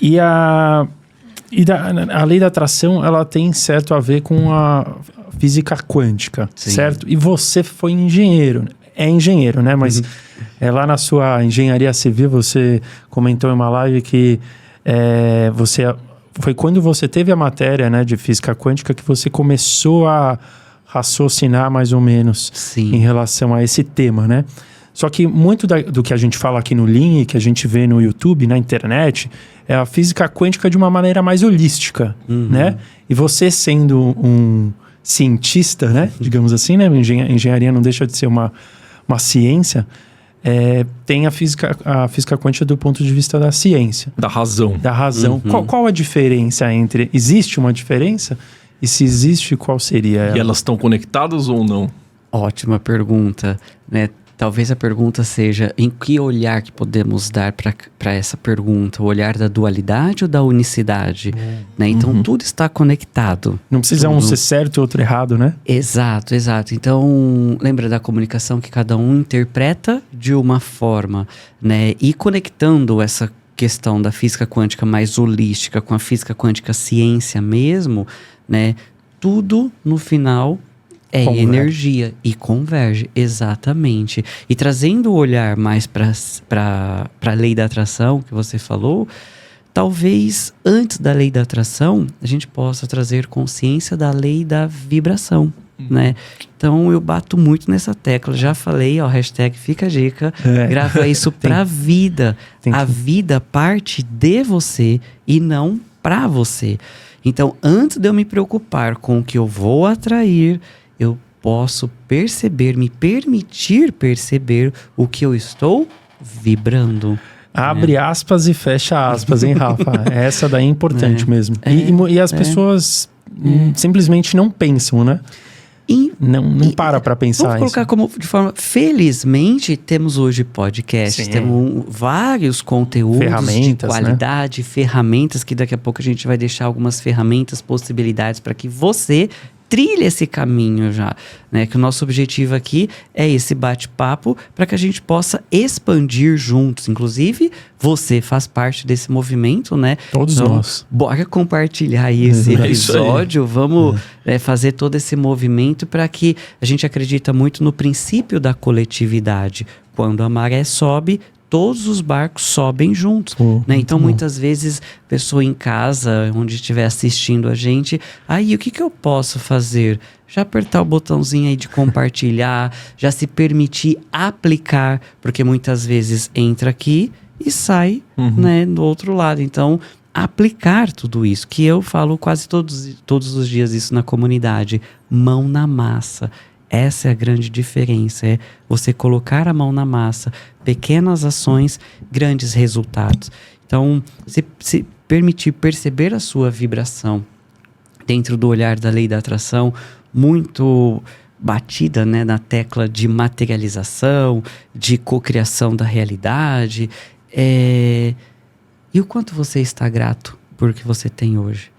B: E a lei da atração, ela tem certo a ver com a física quântica, certo? E você foi engenheiro, né? Mas lá na sua engenharia civil, você comentou em uma live que foi quando você teve a matéria, né, de física quântica que você começou a raciocinar mais ou menos em relação a esse tema, né? Só que muito do que a gente fala aqui no Lean e que a gente vê no YouTube, na internet, é a física quântica de uma maneira mais holística, né? E você sendo um cientista, né? Digamos assim, né? Engenharia não deixa de ser uma ciência. Tem a física quântica do ponto de vista da ciência.
C: Da razão.
B: Da razão. Qual a diferença entre... Existe uma diferença? E se existe, qual seria ela?
C: E elas estão conectadas ou não?
A: Ótima pergunta, né? Talvez a pergunta seja, em que olhar que podemos dar para essa pergunta? O olhar da dualidade ou da unicidade? Né? Então, tudo está conectado.
B: Não precisa um ser certo e outro errado, né?
A: Exato. Então, lembra da comunicação que cada um interpreta de uma forma, né? E conectando essa questão da física quântica mais holística com a física quântica ciência mesmo, né? Tudo no final é
B: Converge.
A: energia e converge, exatamente. E trazendo o olhar mais para a lei da atração que você falou, talvez antes da lei da atração a gente possa trazer consciência da lei da vibração, né? Então eu bato muito nessa tecla, já falei, ó, hashtag fica a dica, grava isso pra vida. A vida parte de você e não pra você. Então, antes de eu me preocupar com o que eu vou atrair, eu posso perceber, me permitir perceber o que eu estou vibrando.
B: Abre aspas e fecha aspas, hein, Rafa? Essa daí é importante mesmo. E as pessoas simplesmente não pensam, né? Não para pra pensar.
A: Vamos colocar como de forma... Felizmente, temos hoje podcasts, temos vários conteúdos de qualidade, né? Ferramentas, que daqui a pouco a gente vai deixar algumas ferramentas, possibilidades para que você trilhe esse caminho já, né? Que o nosso objetivo aqui é esse bate-papo para que a gente possa expandir juntos. Inclusive, você faz parte desse movimento, né?
B: Todos nós.
A: Bora compartilhar aí esse episódio, vamos fazer todo esse movimento para que a gente acredita muito no princípio da coletividade. Quando a maré sobe, todos os barcos sobem juntos, né? Então, muitas vezes, pessoa em casa, onde estiver assistindo a gente, aí o que eu posso fazer? Já apertar o botãozinho aí de compartilhar, já se permitir aplicar, porque muitas vezes entra aqui e sai, né, do outro lado. Então, aplicar tudo isso, que eu falo quase todos os dias isso na comunidade, mão na massa. Essa é a grande diferença, é você colocar a mão na massa, pequenas ações, grandes resultados. Então, se permitir perceber a sua vibração dentro do olhar da lei da atração, muito batida, né, na tecla de materialização, de cocriação da realidade, e o quanto você está grato por o que você tem hoje.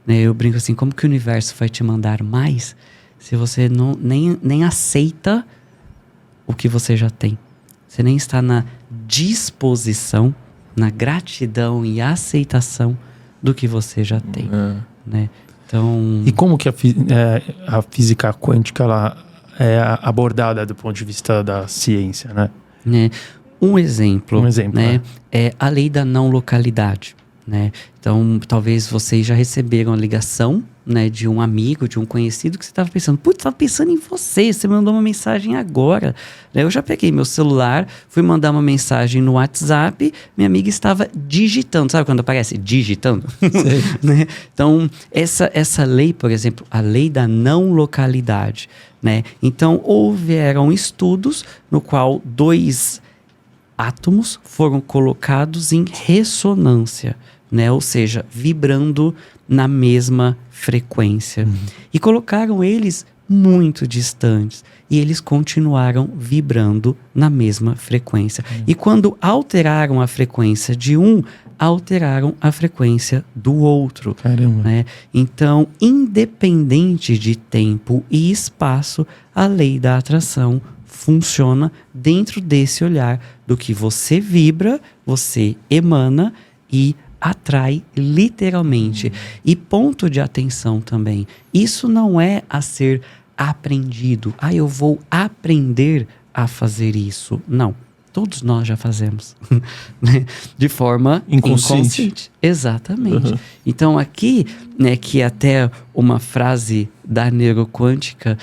A: Né, eu brinco assim, como que o universo vai te mandar mais se você nem aceita o que você já tem? Você nem está na disposição, na gratidão e aceitação do que você já tem. Né? Então...
B: E como que a física quântica ela é abordada do ponto de vista da ciência, né?
A: Um exemplo, né? É a lei da não localidade. Né? Então, talvez vocês já receberam a ligação, né, de um amigo, de um conhecido que você estava pensando, putz, estava pensando em você mandou uma mensagem agora. Eu já peguei meu celular, fui mandar uma mensagem no WhatsApp, minha amiga estava digitando, sabe quando aparece digitando? Né? Então, essa lei, por exemplo, a lei da não localidade, né? Então, houveram estudos no qual 2 átomos foram colocados em ressonância, né? Ou seja, vibrando na mesma frequência. E colocaram eles muito distantes. E eles continuaram vibrando na mesma frequência. E quando alteraram a frequência de um, alteraram a frequência do outro.
B: Caramba.
A: Né? Então, independente de tempo e espaço, a lei da atração funciona dentro desse olhar do que você vibra, você emana e atrai literalmente. E ponto de atenção também. Isso não é a ser aprendido. Eu vou aprender a fazer isso. Não. Todos nós já fazemos. Né? De forma inconsciente. Exatamente. Então aqui, né, que até uma frase da neuroquântica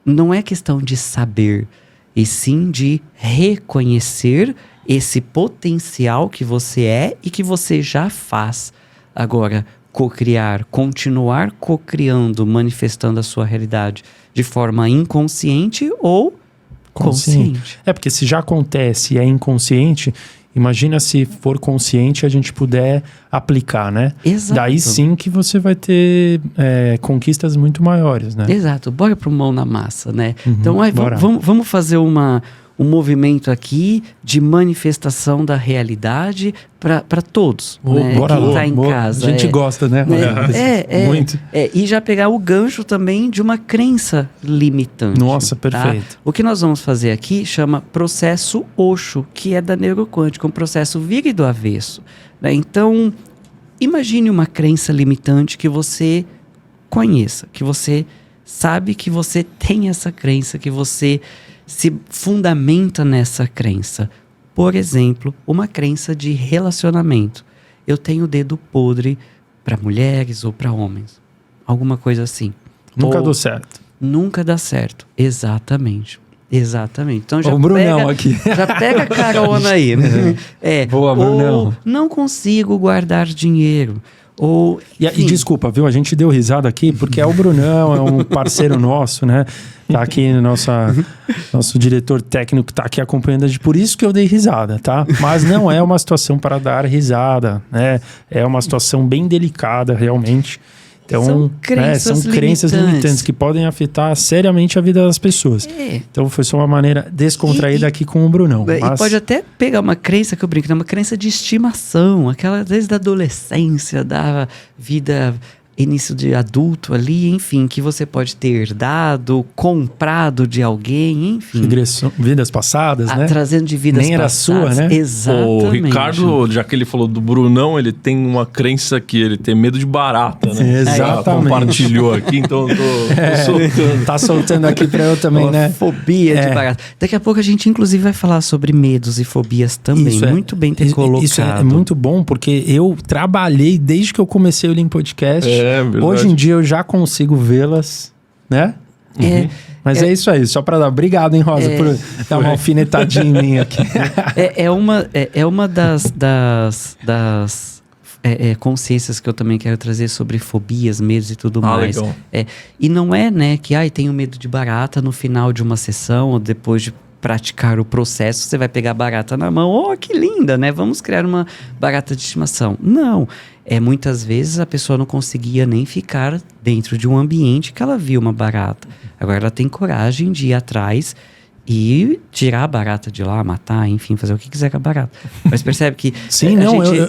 A: não é questão de saber, e sim de reconhecer esse potencial que você é e que você já faz. Agora, cocriar, continuar cocriando, manifestando a sua realidade de forma inconsciente ou consciente.
B: Porque se já acontece e é inconsciente, imagina se for consciente a gente puder aplicar, né?
A: Exato.
B: Daí sim que você vai ter conquistas muito maiores, né?
A: Exato. Bora pro mão na massa, né? Então, vamos fazer uma um movimento aqui de manifestação da realidade para todos, né?
B: Bora
A: Quem
B: lá,
A: tá em casa.
B: A gente gosta, né? Muito.
A: E já pegar o gancho também de uma crença limitante.
B: Nossa,
A: tá?
B: perfeito.
A: O que nós vamos fazer aqui chama processo Osho, que é da neuroquântica, um processo vira e do avesso, né? Então, imagine uma crença limitante que você conheça, que você sabe que você tem essa crença, que você se fundamenta nessa crença. Por exemplo, uma crença de relacionamento. Eu tenho dedo podre para mulheres ou para homens. Alguma coisa assim.
B: Nunca
A: Ou
B: deu certo.
A: nunca dá certo. Exatamente. Então já
B: O Brunão aqui.
A: Já pega carona aí, né?
B: Boa, Brunão.
A: Ou não consigo guardar dinheiro. Ou,
B: E
A: enfim,
B: desculpa, viu? A gente deu risada aqui porque é o Brunão, é um parceiro nosso, né? Tá aqui no nosso diretor técnico que tá aqui acompanhando a gente. Por isso que eu dei risada, tá? Mas não é uma situação para dar risada, né? É uma situação bem delicada, realmente. Então,
A: São crenças
B: limitantes que podem afetar seriamente a vida das pessoas. Então, foi só uma maneira descontraída aqui com o Brunão.
A: E pode até pegar uma crença que eu brinco, né? Uma crença de estimação, aquela desde a adolescência, da vida, início de adulto ali, enfim, que você pode ter herdado, comprado de alguém, enfim.
B: Vidas passadas, né?
A: Trazendo de vidas
B: Nem era
A: passadas.
B: sua, né?
A: Exatamente.
C: O Ricardo, já que ele falou do Brunão, ele tem uma crença que ele tem medo de barata, né?
B: Exatamente.
C: Compartilhou aqui, então eu tô soltando.
B: Tá soltando aqui pra eu também,
A: Uma
B: né?
A: fobia de barata. Daqui a pouco a gente, inclusive, vai falar sobre medos e fobias também.
B: Isso
A: muito bem ter colocado.
B: Isso é muito bom, porque eu trabalhei desde que eu comecei o Lean Podcast.
C: Verdade.
B: Hoje em dia eu já consigo vê-las, né? Mas é isso aí, só pra dar. Obrigado, hein, Rosa, por dar uma alfinetadinha em mim aqui.
A: É uma das consciências que eu também quero trazer sobre fobias, medos e tudo mais.
C: Legal.
A: E não é, né, que tenho medo de barata no final de uma sessão ou depois de praticar o processo, você vai pegar a barata na mão. Oh, que linda, né? Vamos criar uma barata de estimação. Não. Muitas vezes a pessoa não conseguia nem ficar dentro de um ambiente que ela viu uma barata. Agora ela tem coragem de ir atrás e tirar a barata de lá, matar, enfim, fazer o que quiser com a barata. Mas percebe que...
B: Sim,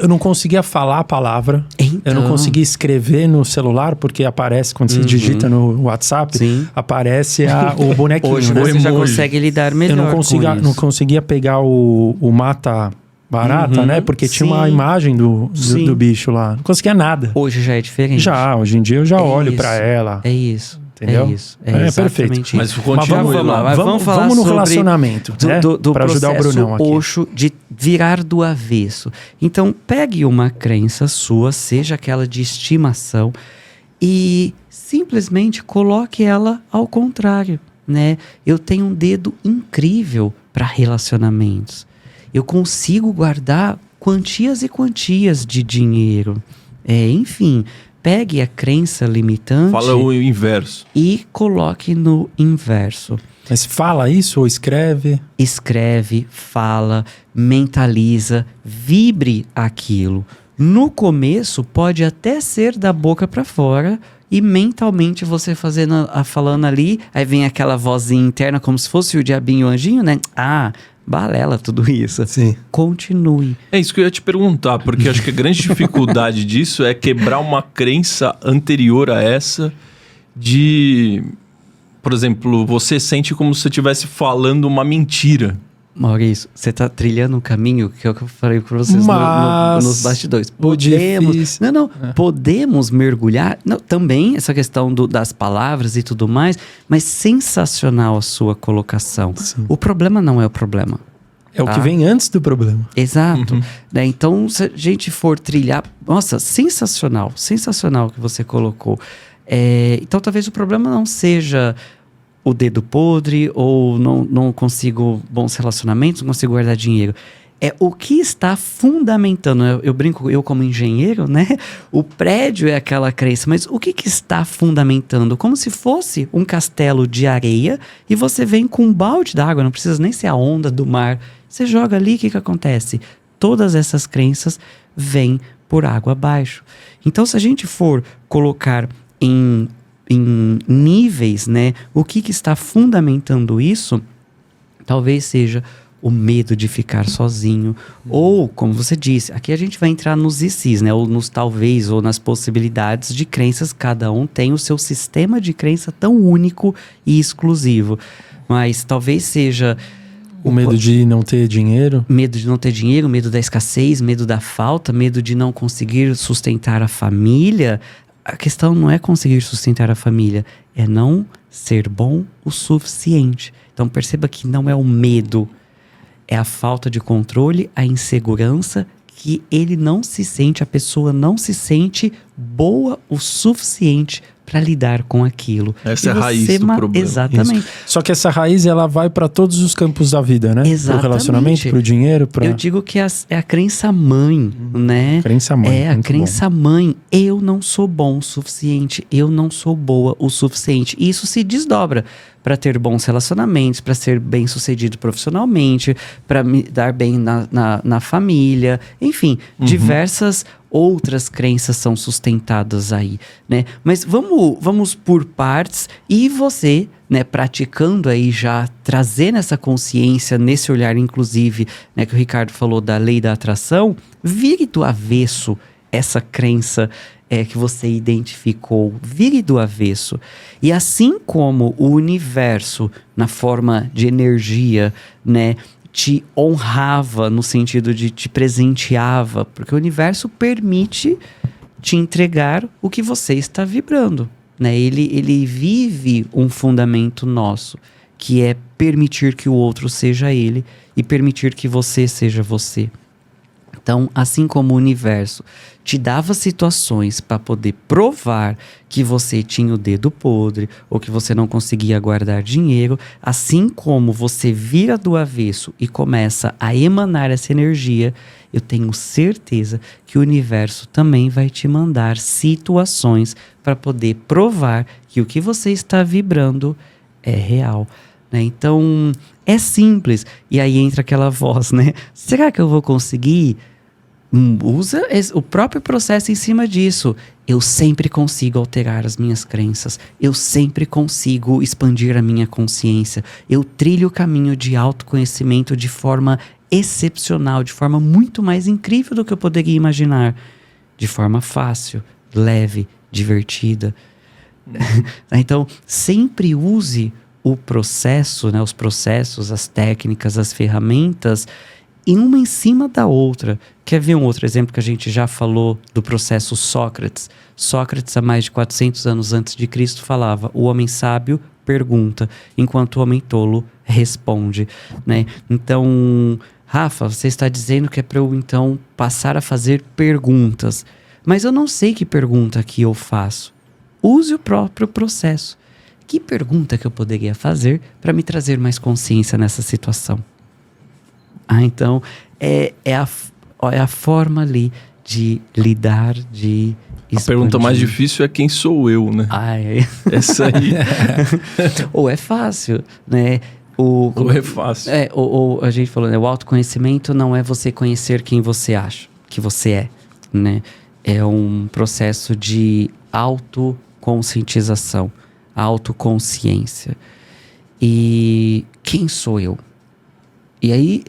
B: eu não conseguia falar a palavra.
A: Então...
B: Eu não conseguia escrever no celular, porque aparece, quando você digita no WhatsApp, aparece o bonequinho.
A: Hoje
B: né?
A: você já consegue lidar melhor
B: Eu não conseguia pegar o mata... barata, né? Porque tinha uma imagem do bicho lá. Não conseguia nada.
A: Hoje já é diferente.
B: Hoje em dia eu já olho pra ela.
A: É isso.
B: Entendeu?
A: É isso. É
B: perfeito.
A: Isso.
C: Mas continua lá.
A: Vamos falar
B: no
A: sobre
B: relacionamento, né?
A: do
B: pra ajudar o Brunão aqui.
A: Osho de virar do avesso. Então, pegue uma crença sua, seja aquela de estimação, e simplesmente coloque ela ao contrário, né? Eu tenho um dedo incrível para relacionamentos. Eu consigo guardar quantias e quantias de dinheiro. Enfim, pegue a crença limitante...
C: Fala o inverso.
A: E coloque no inverso.
B: Mas fala isso ou escreve?
A: Escreve, fala, mentaliza, vibre aquilo. No começo, pode até ser da boca para fora... E mentalmente você falando ali, aí vem aquela vozinha interna como se fosse o diabinho e o anjinho, né? Balela tudo isso.
B: Sim.
A: Continue.
C: É isso que eu ia te perguntar, porque acho que a grande dificuldade disso é quebrar uma crença anterior a essa de... Por exemplo, você sente como se você estivesse falando uma mentira.
A: Maurício, você está trilhando um caminho que é o que eu falei para vocês nos bastidores. Podemos mergulhar, também essa questão das palavras e tudo mais, mas sensacional a sua colocação.
B: Sim.
A: O problema não é o problema.
B: É o que vem antes do problema.
A: Exato. Né? Então, se a gente for trilhar... Nossa, sensacional o que você colocou. Então, talvez o problema não seja... o dedo podre, ou não consigo bons relacionamentos, não consigo guardar dinheiro. É o que está fundamentando. Eu brinco, eu como engenheiro, né? O prédio é aquela crença, mas o que está fundamentando? Como se fosse um castelo de areia e você vem com um balde d'água, não precisa nem ser a onda do mar. Você joga ali, o que acontece? Todas essas crenças vêm por água abaixo. Então, se a gente for colocar em níveis, né? O que está fundamentando isso? Talvez seja o medo de ficar sozinho. Ou, como você disse, aqui a gente vai entrar nos e se's, né? Ou nos talvez, ou nas possibilidades de crenças. Cada um tem o seu sistema de crença tão único e exclusivo. Mas talvez seja...
B: O medo de não ter dinheiro?
A: Medo de não ter dinheiro, medo da escassez, medo da falta, medo de não conseguir sustentar a família. A questão não é conseguir sustentar a família, é não ser bom o suficiente. Então perceba que não é o medo, é a falta de controle, a insegurança, que ele não se sente, a pessoa não se sente boa o suficiente para lidar com aquilo.
C: Essa é a raiz do problema.
A: Exatamente.
B: Isso. Só que essa raiz, ela vai para todos os campos da vida, né?
A: Exatamente.
B: Pro relacionamento, pro dinheiro,
A: Eu digo que é a crença mãe, né?
B: Crença mãe.
A: É a crença mãe. Eu não sou bom o suficiente. Eu não sou boa o suficiente. E isso se desdobra para ter bons relacionamentos, para ser bem sucedido profissionalmente, para me dar bem na família. Enfim, diversas outras crenças são sustentadas aí, né? Mas vamos por partes, e você, né, praticando aí já, trazendo essa consciência nesse olhar, inclusive, né, que o Ricardo falou da lei da atração, vire do avesso essa crença que você identificou, vire do avesso. E assim como o universo, na forma de energia, né, te honrava no sentido de te presenteava, porque o universo permite te entregar o que você está vibrando, né? Ele vive um fundamento nosso, que é permitir que o outro seja ele e permitir que você seja você. Então, assim como o universo te dava situações para poder provar que você tinha o dedo podre ou que você não conseguia guardar dinheiro, assim como você vira do avesso e começa a emanar essa energia, eu tenho certeza que o universo também vai te mandar situações para poder provar que o que você está vibrando é real, né? Então, é simples. E aí entra aquela voz, né? Será que eu vou conseguir? Usa o próprio processo em cima disso. Eu sempre consigo alterar as minhas crenças. Eu sempre consigo expandir a minha consciência. Eu trilho o caminho de autoconhecimento de forma excepcional, de forma muito mais incrível do que eu poderia imaginar. De forma fácil, leve, divertida. Então, sempre use o processo, né, os processos, as técnicas, as ferramentas, uma em cima da outra. Quer ver um outro exemplo que a gente já falou do processo Sócrates? Sócrates, há mais de 400 anos antes de Cristo, falava: o homem sábio pergunta, enquanto o homem tolo responde, né? Então, Rafa, você está dizendo que é para eu, então, passar a fazer perguntas. Mas eu não sei que pergunta que eu faço. Use o próprio processo. Que pergunta que eu poderia fazer para me trazer mais consciência nessa situação? Então, é a forma ali de lidar, de expandir.
C: A pergunta mais difícil é: quem sou eu, né? Essa aí.
A: Ou é fácil, né?
C: Ou é fácil.
A: Ou a gente falou, né? O autoconhecimento não é você conhecer quem você acha que você é, né? É um processo de autoconscientização, autoconsciência. E quem sou eu? E aí,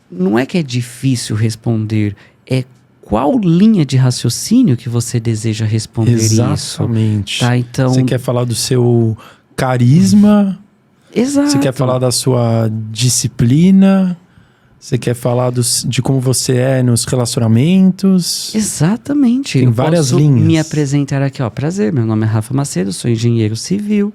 A: não é que é difícil responder, é qual linha de raciocínio que você deseja responder isso.
B: Exatamente.
A: Tá, então...
B: Você quer falar do seu carisma?
A: Exato.
B: Você quer falar da sua disciplina? Você quer falar de como você é nos relacionamentos?
A: Exatamente.
B: Tem várias linhas.
A: Eu posso me apresentar aqui, ó. Prazer, meu nome é Rafa Macedo, sou engenheiro civil.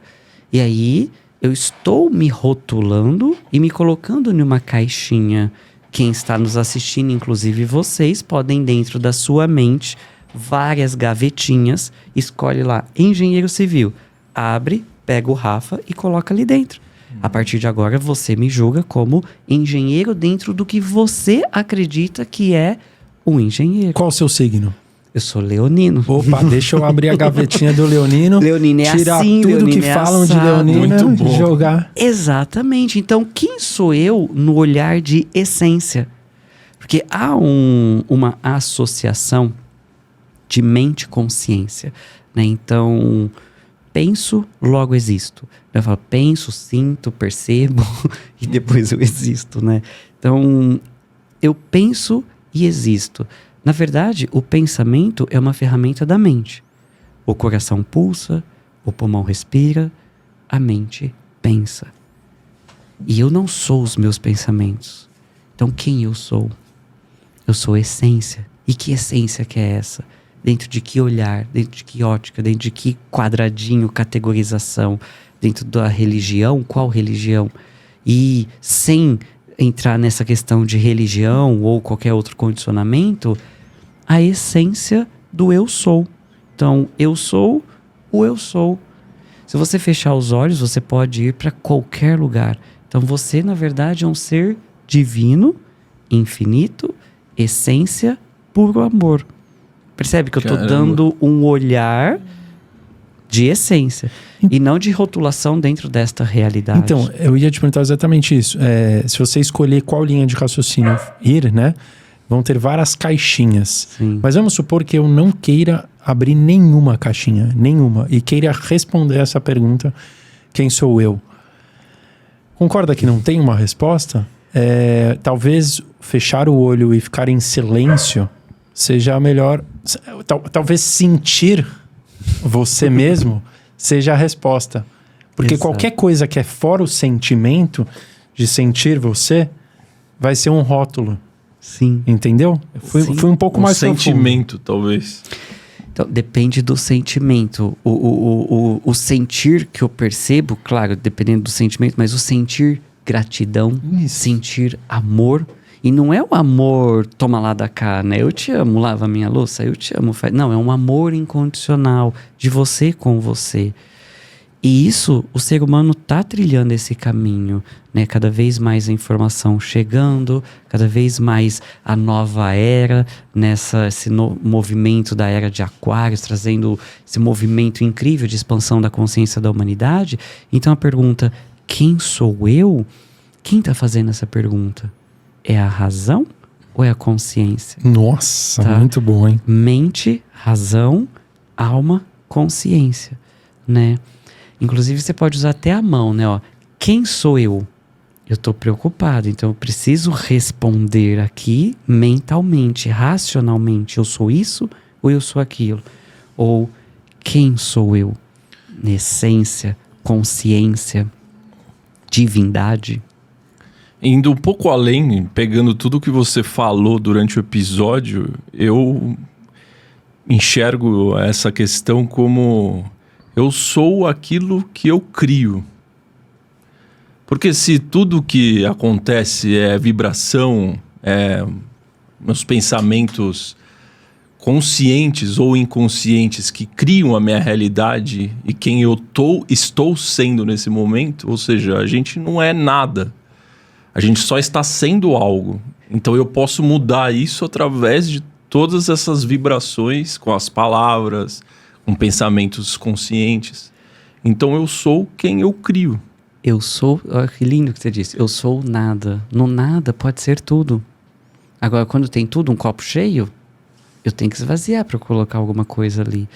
A: E aí, eu estou me rotulando e me colocando numa caixinha. Quem está nos assistindo, inclusive vocês, podem, dentro da sua mente, várias gavetinhas, escolhe lá, engenheiro civil. Abre, pega o Rafa e coloca ali dentro. A partir de agora, você me julga como engenheiro dentro do que você acredita que é um engenheiro.
B: Qual o seu signo?
A: Eu sou leonino.
B: Opa, deixa eu abrir a gavetinha do leonino.
A: Leonino é
B: tirar
A: assim,
B: tudo
A: Leonino
B: que
A: é
B: falam de
A: assado.
B: leonino
C: Muito bom.
B: e jogar.
A: Exatamente. Então, quem sou eu no olhar de essência? Porque há uma associação de mente e consciência, né? Então, penso, logo existo. Eu falo, penso, sinto, percebo e depois eu existo, né? Então, eu penso e existo. Na verdade, o pensamento é uma ferramenta da mente. O coração pulsa, o pulmão respira, a mente pensa. E eu não sou os meus pensamentos. Então, quem eu sou? Eu sou essência. E que essência que é essa? Dentro de que olhar? Dentro de que ótica? Dentro de que quadradinho, categorização? Dentro da religião? Qual religião? E sem entrar nessa questão de religião ou qualquer outro condicionamento, a essência do eu sou. Então, eu sou o eu sou. Se você fechar os olhos, você pode ir para qualquer lugar. Então, você, na verdade, é um ser divino, infinito, essência, puro amor. Percebe que eu estou dando um olhar de essência e não de rotulação dentro desta realidade.
B: Então, eu ia te perguntar exatamente isso. Se você escolher qual linha de raciocínio ir, né? Vão ter várias caixinhas.
A: Sim.
B: Mas vamos supor que eu não queira abrir nenhuma caixinha, nenhuma, e queira responder essa pergunta, quem sou eu? Concorda que não tem uma resposta? Talvez fechar o olho e ficar em silêncio seja a melhor... Talvez sentir você mesmo seja a resposta. Porque
A: Exato.
B: qualquer coisa que é fora o sentimento de sentir você, vai ser um rótulo.
A: Sim.
B: Entendeu? Foi um pouco mais
C: sentimento, talvez.
A: Então, depende do sentimento. O sentir que eu percebo, claro, dependendo do sentimento, mas o sentir gratidão, sentir amor. E não é o amor, toma lá da cá, né? Eu te amo, lava a minha louça, eu te amo. Não, é um amor incondicional de você com você. E isso, o ser humano tá trilhando esse caminho, né? Cada vez mais a informação chegando, cada vez mais a nova era, esse movimento da era de Aquários, trazendo esse movimento incrível de expansão da consciência da humanidade. Então a pergunta, quem sou eu? Quem tá fazendo essa pergunta? É a razão ou é a consciência?
B: Nossa,
A: Tá?
B: muito bom, hein?
A: Mente, razão, alma, consciência, né? Inclusive, você pode usar até a mão, né? Ó, quem sou eu? Eu estou preocupado, então eu preciso responder aqui mentalmente, racionalmente. Eu sou isso ou eu sou aquilo? Ou quem sou eu? Essência, consciência, divindade.
C: Indo um pouco além, pegando tudo que você falou durante o episódio, eu enxergo essa questão como... eu sou aquilo que eu crio. Porque se tudo que acontece é vibração, meus pensamentos conscientes ou inconscientes que criam a minha realidade e quem eu estou sendo nesse momento, ou seja, a gente não é nada. A gente só está sendo algo. Então eu posso mudar isso através de todas essas vibrações com as palavras, com pensamentos conscientes. Então eu sou quem eu crio.
A: Eu sou... Olha que lindo que você disse. Eu sou nada. No nada pode ser tudo. Agora, quando tem tudo, um copo cheio, eu tenho que esvaziar para colocar alguma coisa ali,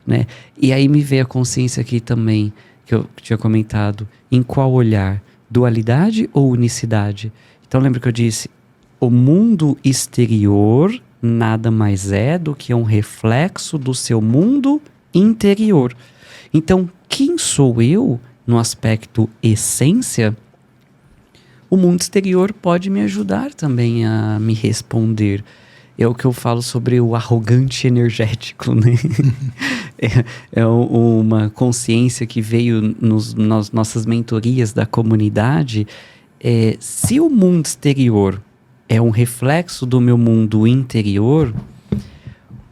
A: né? E aí me veio a consciência aqui também, que eu tinha comentado. Em qual olhar? Dualidade ou unicidade? Então lembra que eu disse, o mundo exterior nada mais é do que um reflexo do seu mundo interior. Então, quem sou eu no aspecto essência? O mundo exterior pode me ajudar também a me responder. É o que eu falo sobre o arrogante energético, né? é uma consciência que veio nas nossas mentorias da comunidade. Se o mundo exterior é um reflexo do meu mundo interior,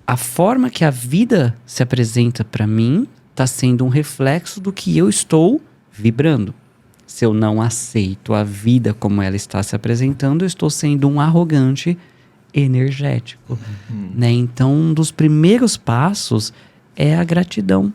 A: a forma que a vida se apresenta para mim está sendo um reflexo do que eu estou vibrando. Se eu não aceito a vida como ela está se apresentando, eu estou sendo um arrogante energético, né? Então, um dos primeiros passos é a gratidão,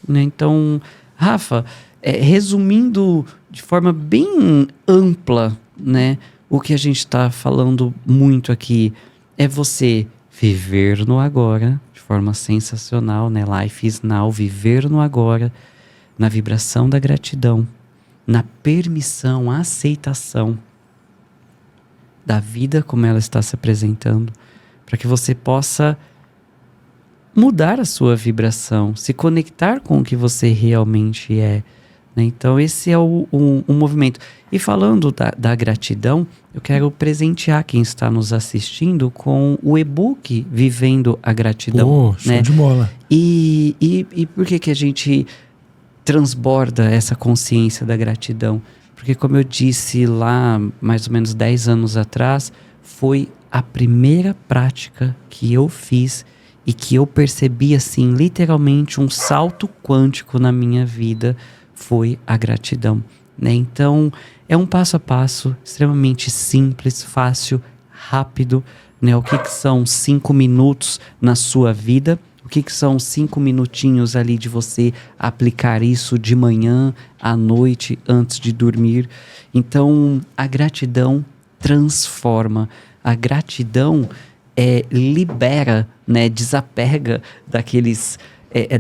A: né? Então, Rafa, resumindo de forma bem ampla, né? O que a gente está falando muito aqui é você viver no agora, de forma sensacional, né? Life is now, viver no agora, na vibração da gratidão, na permissão, aceitação da vida como ela está se apresentando, para que você possa mudar a sua vibração, se conectar com o que você realmente é, né? Então esse é o movimento. E falando da gratidão, eu quero presentear quem está nos assistindo com o e-book Vivendo a Gratidão.
B: Show
A: né?
B: de bola.
A: E por que a gente transborda essa consciência da gratidão? Porque, como eu disse lá, mais ou menos 10 anos atrás, foi a primeira prática que eu fiz e que eu percebi, assim, literalmente um salto quântico na minha vida, foi a gratidão, né? Então, é um passo a passo, extremamente simples, fácil, rápido, né? O que são 5 minutos na sua vida? O que são 5 minutinhos ali de você aplicar isso de manhã, à noite, antes de dormir? Então, a gratidão transforma. A gratidão libera, né? Desapega daqueles...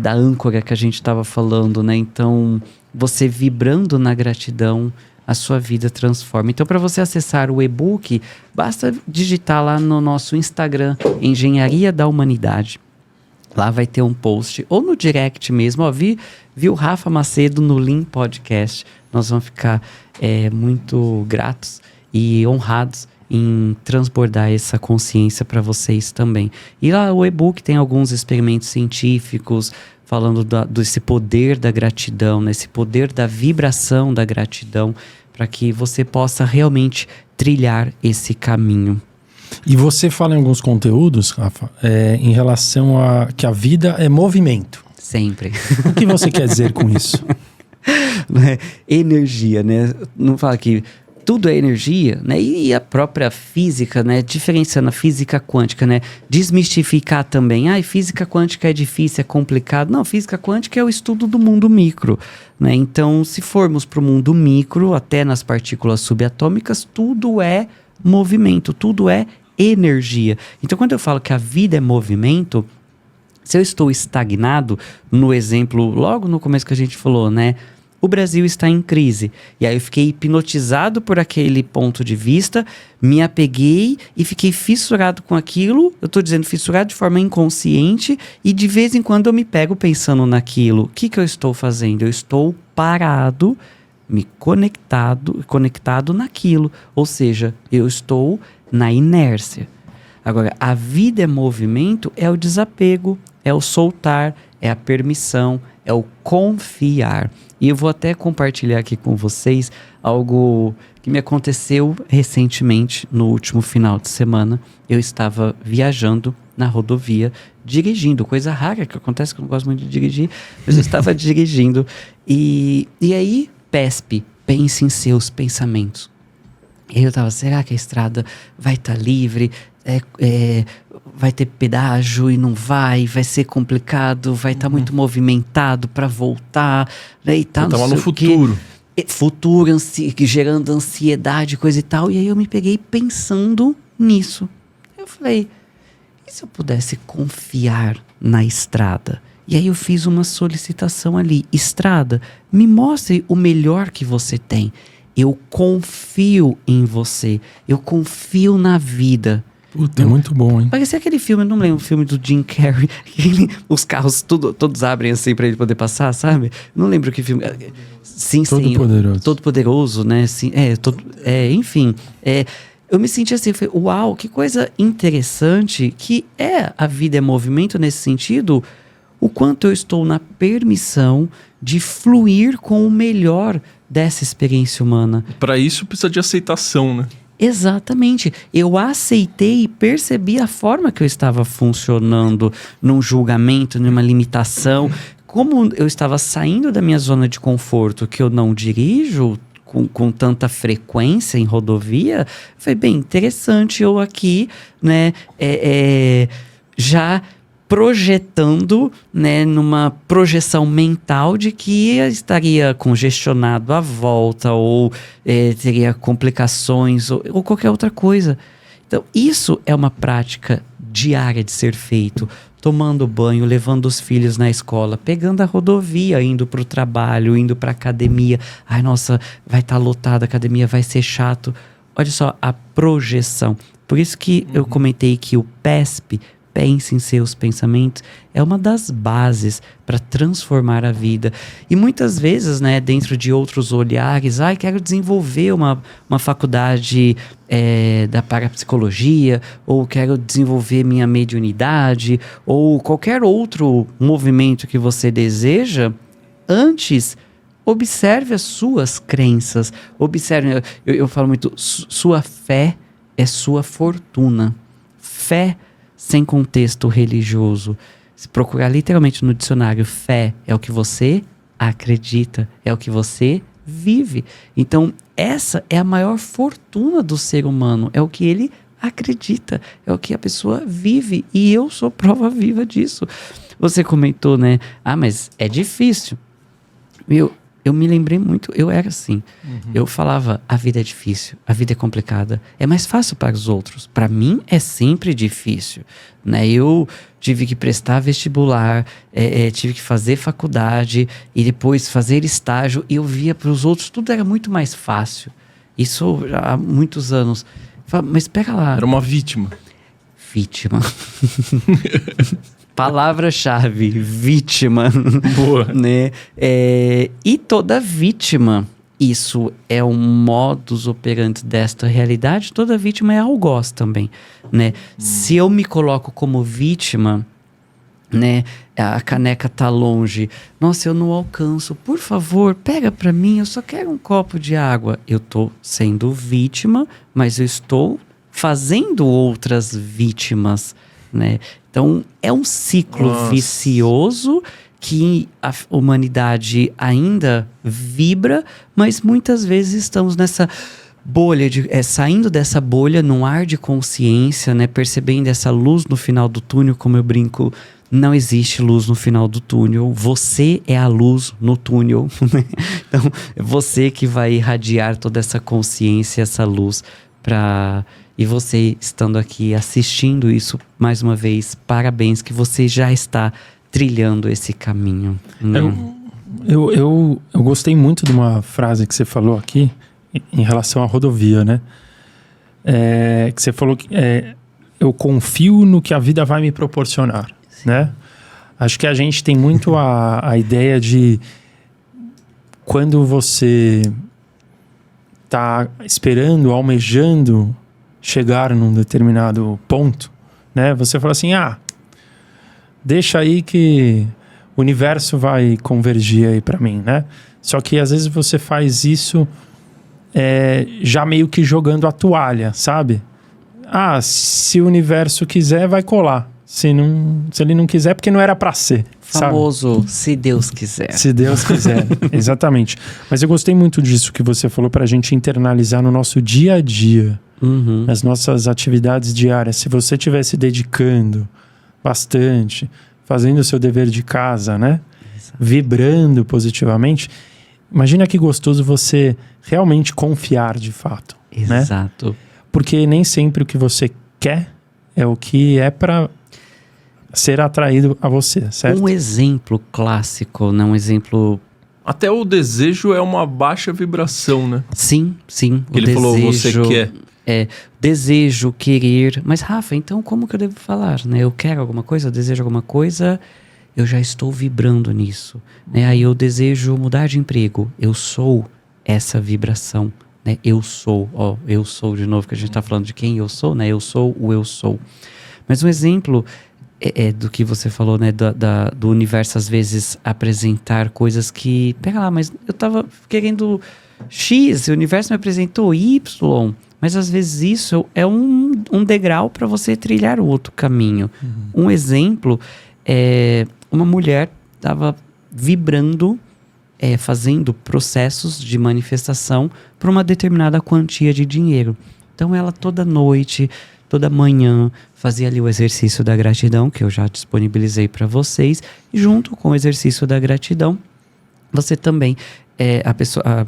A: da âncora que a gente estava falando, né? Então, você vibrando na gratidão, a sua vida transforma. Então, para você acessar o e-book, basta digitar lá no nosso Instagram, Engenharia da Humanidade. Lá vai ter um post, ou no direct mesmo, ó, vi o Rafa Macedo no Lean Podcast. Nós vamos ficar muito gratos e honrados em transbordar essa consciência para vocês também. E lá o e-book tem alguns experimentos científicos falando desse poder da gratidão, né? Esse poder da vibração da gratidão, para que você possa realmente trilhar esse caminho.
B: E você fala em alguns conteúdos, Rafa, em relação a que a vida é movimento.
A: Sempre.
B: O que você quer dizer com isso?
A: Energia, né? Não fala que tudo é energia, né? E a própria física, né? Diferenciando a física quântica, né? Desmistificar também. Física quântica é difícil, é complicado. Não, física quântica é o estudo do mundo micro, né? Então, se formos para o mundo micro, até nas partículas subatômicas, tudo é movimento, tudo é energia. Então, quando eu falo que a vida é movimento, se eu estou estagnado, no exemplo, logo no começo que a gente falou, né? O Brasil está em crise. E aí eu fiquei hipnotizado por aquele ponto de vista, me apeguei e fiquei fissurado com aquilo. Eu estou dizendo fissurado de forma inconsciente e de vez em quando eu me pego pensando naquilo. O que eu estou fazendo? Eu estou parado, me conectado naquilo. Ou seja, eu estou na inércia. Agora, a vida é movimento, é o desapego, é o soltar, é a permissão, é o confiar. E eu vou até compartilhar aqui com vocês algo que me aconteceu recentemente, no último final de semana. Eu estava viajando na rodovia, dirigindo, coisa rara que acontece, que eu não gosto muito de dirigir, mas eu estava dirigindo. E aí, PESP, pense em seus pensamentos. E eu estava, será que a estrada vai estar livre? Vai ter pedágio e não vai ser complicado, vai estar muito movimentado para voltar, né, e tal.
C: Eu tava no futuro.
A: Futuro, gerando ansiedade, coisa e tal. E aí eu me peguei pensando nisso. Eu falei, e se eu pudesse confiar na estrada? E aí eu fiz uma solicitação ali, estrada, me mostre o melhor que você tem. Eu confio em você, eu confio na vida.
B: Puta, é muito bom, hein?
A: Parecia aquele filme, eu não lembro, o filme do Jim Carrey, os carros todos abrem assim pra ele poder passar, sabe? Não lembro que filme. Sim,
B: Todo-Poderoso.
A: Todo-Poderoso, né? Sim, enfim. Eu me senti assim, falei, uau, que coisa interessante que a vida é movimento nesse sentido, o quanto eu estou na permissão de fluir com o melhor dessa experiência humana.
C: Para isso precisa de aceitação, né?
A: Exatamente. Eu aceitei e percebi a forma que eu estava funcionando num julgamento, numa limitação. Como eu estava saindo da minha zona de conforto, que eu não dirijo com tanta frequência em rodovia, foi bem interessante eu aqui, né, já projetando, né, numa projeção mental de que estaria congestionado à volta ou teria complicações ou qualquer outra coisa. Então, isso é uma prática diária de ser feito, tomando banho, levando os filhos na escola, pegando a rodovia, indo para o trabalho, indo para academia. Ai, nossa, vai estar lotada, a academia vai ser chato. Olha só a projeção. Por isso que eu comentei que o PESP, pense em seus pensamentos, é uma das bases para transformar a vida. E muitas vezes, né, dentro de outros olhares, quero desenvolver uma faculdade da parapsicologia, ou quero desenvolver minha mediunidade, ou qualquer outro movimento que você deseja, antes observe as suas crenças. Observe, eu falo muito, sua fé é sua fortuna. Fé sem contexto religioso. Se procurar literalmente no dicionário, fé é o que você acredita, é o que você vive. Então, essa é a maior fortuna do ser humano, é o que ele acredita, é o que a pessoa vive. E eu sou prova viva disso. Você comentou, né? Mas é difícil. Eu me lembrei muito, eu era assim. Eu falava, a vida é difícil, a vida é complicada. É mais fácil para os outros. Para mim é sempre difícil, né? Eu tive que prestar vestibular, tive que fazer faculdade e depois fazer estágio. E eu via para os outros, tudo era muito mais fácil. Isso há muitos anos. Mas espera lá.
C: Era uma vítima.
A: Vítima. Palavra-chave, vítima.
C: Boa.
A: Né? E toda vítima, isso é um modus operandi desta realidade, toda vítima é algoz também, né? Se eu me coloco como vítima, né? A caneca tá longe, nossa, eu não alcanço, por favor, pega pra mim, eu só quero um copo de água. Eu tô sendo vítima, mas eu estou fazendo outras vítimas, né? Então, é um ciclo vicioso que a humanidade ainda vibra, mas muitas vezes estamos nessa bolha, saindo dessa bolha num ar de consciência, né? Percebendo essa luz no final do túnel, como eu brinco, não existe luz no final do túnel, você é a luz no túnel. Então, é você que vai irradiar toda essa consciência, essa luz para... E você estando aqui assistindo isso, mais uma vez, parabéns que você já está trilhando esse caminho. Né?
B: Eu gostei muito de uma frase que você falou aqui em relação à rodovia, né? Que você falou que eu confio no que a vida vai me proporcionar, né? Acho que a gente tem muito a ideia de quando você está esperando, almejando chegar num determinado ponto, né? Você fala assim, deixa aí que o universo vai convergir aí pra mim, né? Só que às vezes você faz isso já meio que jogando a toalha, sabe? Se o universo quiser, vai colar. Se ele não quiser, porque não era pra ser.
A: Famoso,
B: sabe?
A: se Deus quiser.
B: Se Deus quiser, exatamente. Mas eu gostei muito disso que você falou pra gente internalizar no nosso dia a dia. Nas nossas atividades diárias. Se você estiver se dedicando bastante, fazendo o seu dever de casa, né? Exato. Vibrando positivamente, imagina que gostoso você realmente confiar de fato.
A: Exato.
B: Né? Porque nem sempre o que você quer é o que é para ser atraído a você, certo?
A: Um exemplo clássico, não um exemplo...
C: Até o desejo é uma baixa vibração, né?
A: Sim.
C: Que ele falou, você quer.
A: Desejo, querer. Mas, Rafa, então como que eu devo falar? Né? Eu quero alguma coisa, eu desejo alguma coisa, eu já estou vibrando nisso. Né? Aí eu desejo mudar de emprego. Eu sou essa vibração. Né? Eu sou de novo, que a gente está falando de quem eu sou, né? Eu sou o eu sou. Mas um exemplo do que você falou, né? Do universo, às vezes, apresentar coisas que... Pega lá, mas eu estava querendo X, o universo me apresentou Y... Mas às vezes isso é um degrau para você trilhar o outro caminho. Um exemplo uma mulher estava vibrando, fazendo processos de manifestação para uma determinada quantia de dinheiro. Então ela toda noite, toda manhã, fazia ali o exercício da gratidão, que eu já disponibilizei para vocês. E junto com o exercício da gratidão, você também,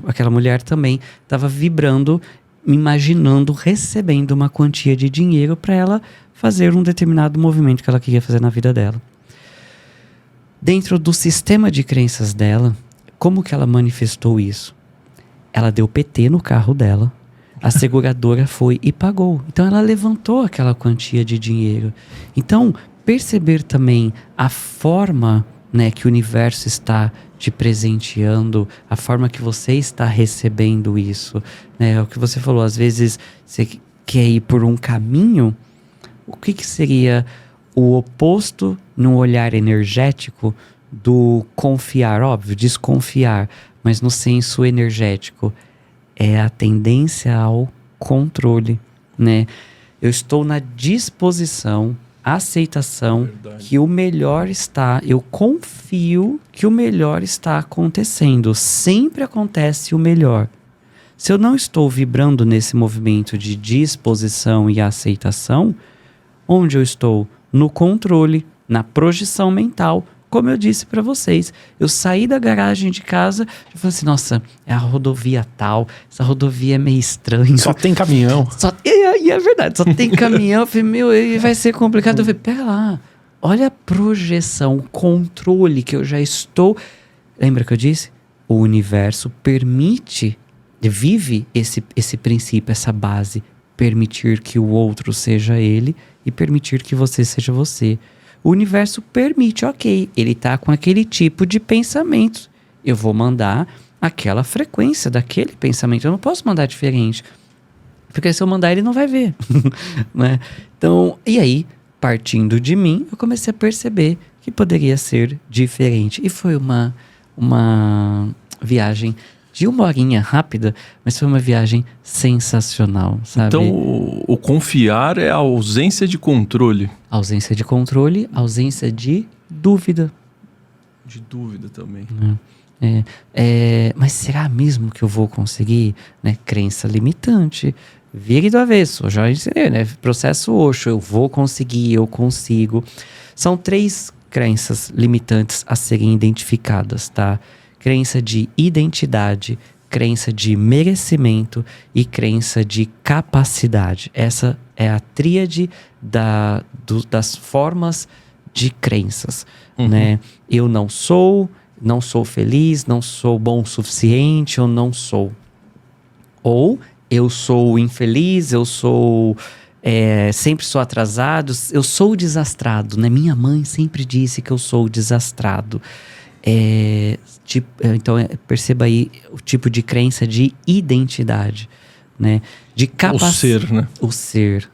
A: aquela mulher também estava vibrando, imaginando, recebendo uma quantia de dinheiro para ela fazer um determinado movimento que ela queria fazer na vida dela. Dentro do sistema de crenças dela, como que ela manifestou isso? Ela deu PT no carro dela, a seguradora foi e pagou. Então ela levantou aquela quantia de dinheiro. Então, perceber também a forma, né, que o universo está te presenteando, a forma que você está recebendo isso, né? É o que você falou, às vezes você quer ir por um caminho, o que seria o oposto no olhar energético do confiar? Óbvio, desconfiar, mas no senso energético é a tendência ao controle, né? Eu estou na disposição, aceitação, que o melhor está, eu confio que o melhor está acontecendo, sempre acontece o melhor. Se eu não estou vibrando nesse movimento de disposição e aceitação, onde eu estou? No controle, na projeção mental. Como eu disse para vocês, eu saí da garagem de casa e falei assim, nossa, é a rodovia tal, essa rodovia é meio estranha.
B: Só tem caminhão.
A: E é verdade, só tem caminhão. Eu falei, meu, vai ser complicado. Eu falei, pera lá, olha a projeção, o controle que eu já estou... Lembra que eu disse? O universo permite, vive esse princípio, essa base, permitir que o outro seja ele e permitir que você seja você. O universo permite, ok, ele está com aquele tipo de pensamento. Eu vou mandar aquela frequência daquele pensamento. Eu não posso mandar diferente. Porque se eu mandar, ele não vai ver. Né? Então, e aí, partindo de mim, eu comecei a perceber que poderia ser diferente. E foi uma viagem de 1 horinha rápida, mas foi uma viagem sensacional, sabe?
C: Então, o confiar é a ausência de controle.
A: Ausência de controle, ausência de dúvida.
C: De dúvida também.
A: Mas será mesmo que eu vou conseguir? Né? Crença limitante. Vire do avesso, eu já ensinei, né? Processo Osho, eu vou conseguir, eu consigo. São 3 crenças limitantes a serem identificadas, tá? Crença de identidade, crença de merecimento e crença de capacidade. Essa é a tríade das formas de crenças, né? Eu não sou feliz, não sou bom o suficiente, eu não sou. Ou eu sou infeliz, eu sou... sempre sou atrasado, eu sou desastrado, né? Minha mãe sempre disse que eu sou desastrado. Então perceba aí o tipo de crença de identidade, né? De
C: O ser, né?
A: O ser,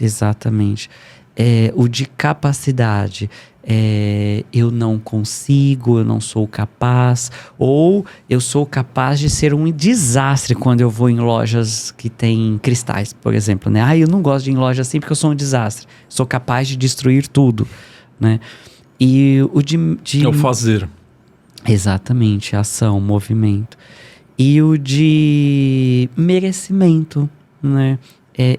A: exatamente. O de capacidade. Eu não consigo, eu não sou capaz, ou eu sou capaz de ser um desastre quando eu vou em lojas que tem cristais, por exemplo, né? Eu não gosto de ir em loja assim porque eu sou um desastre, sou capaz de destruir tudo, né? E o de
C: é o fazer.
A: Exatamente, ação, movimento. E o de merecimento, né?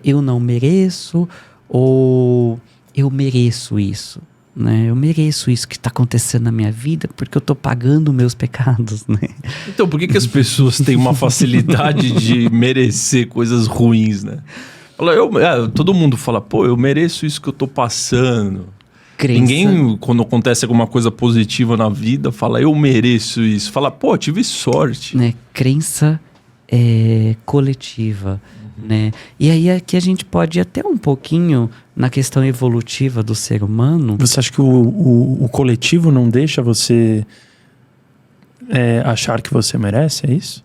A: Eu não mereço, ou eu mereço isso, né? Eu mereço isso que está acontecendo na minha vida porque eu estou pagando meus pecados, né?
C: Então, por que as pessoas têm uma facilidade de merecer coisas ruins, né? Todo mundo fala, pô, eu mereço isso que eu estou passando.
A: Crença.
C: Ninguém, quando acontece alguma coisa positiva na vida, fala, eu mereço isso. Fala, pô, tive sorte.
A: Né? Crença coletiva, né? E aí aqui a gente pode ir até um pouquinho na questão evolutiva do ser humano.
B: Você acha que o coletivo não deixa você achar que você merece? É isso?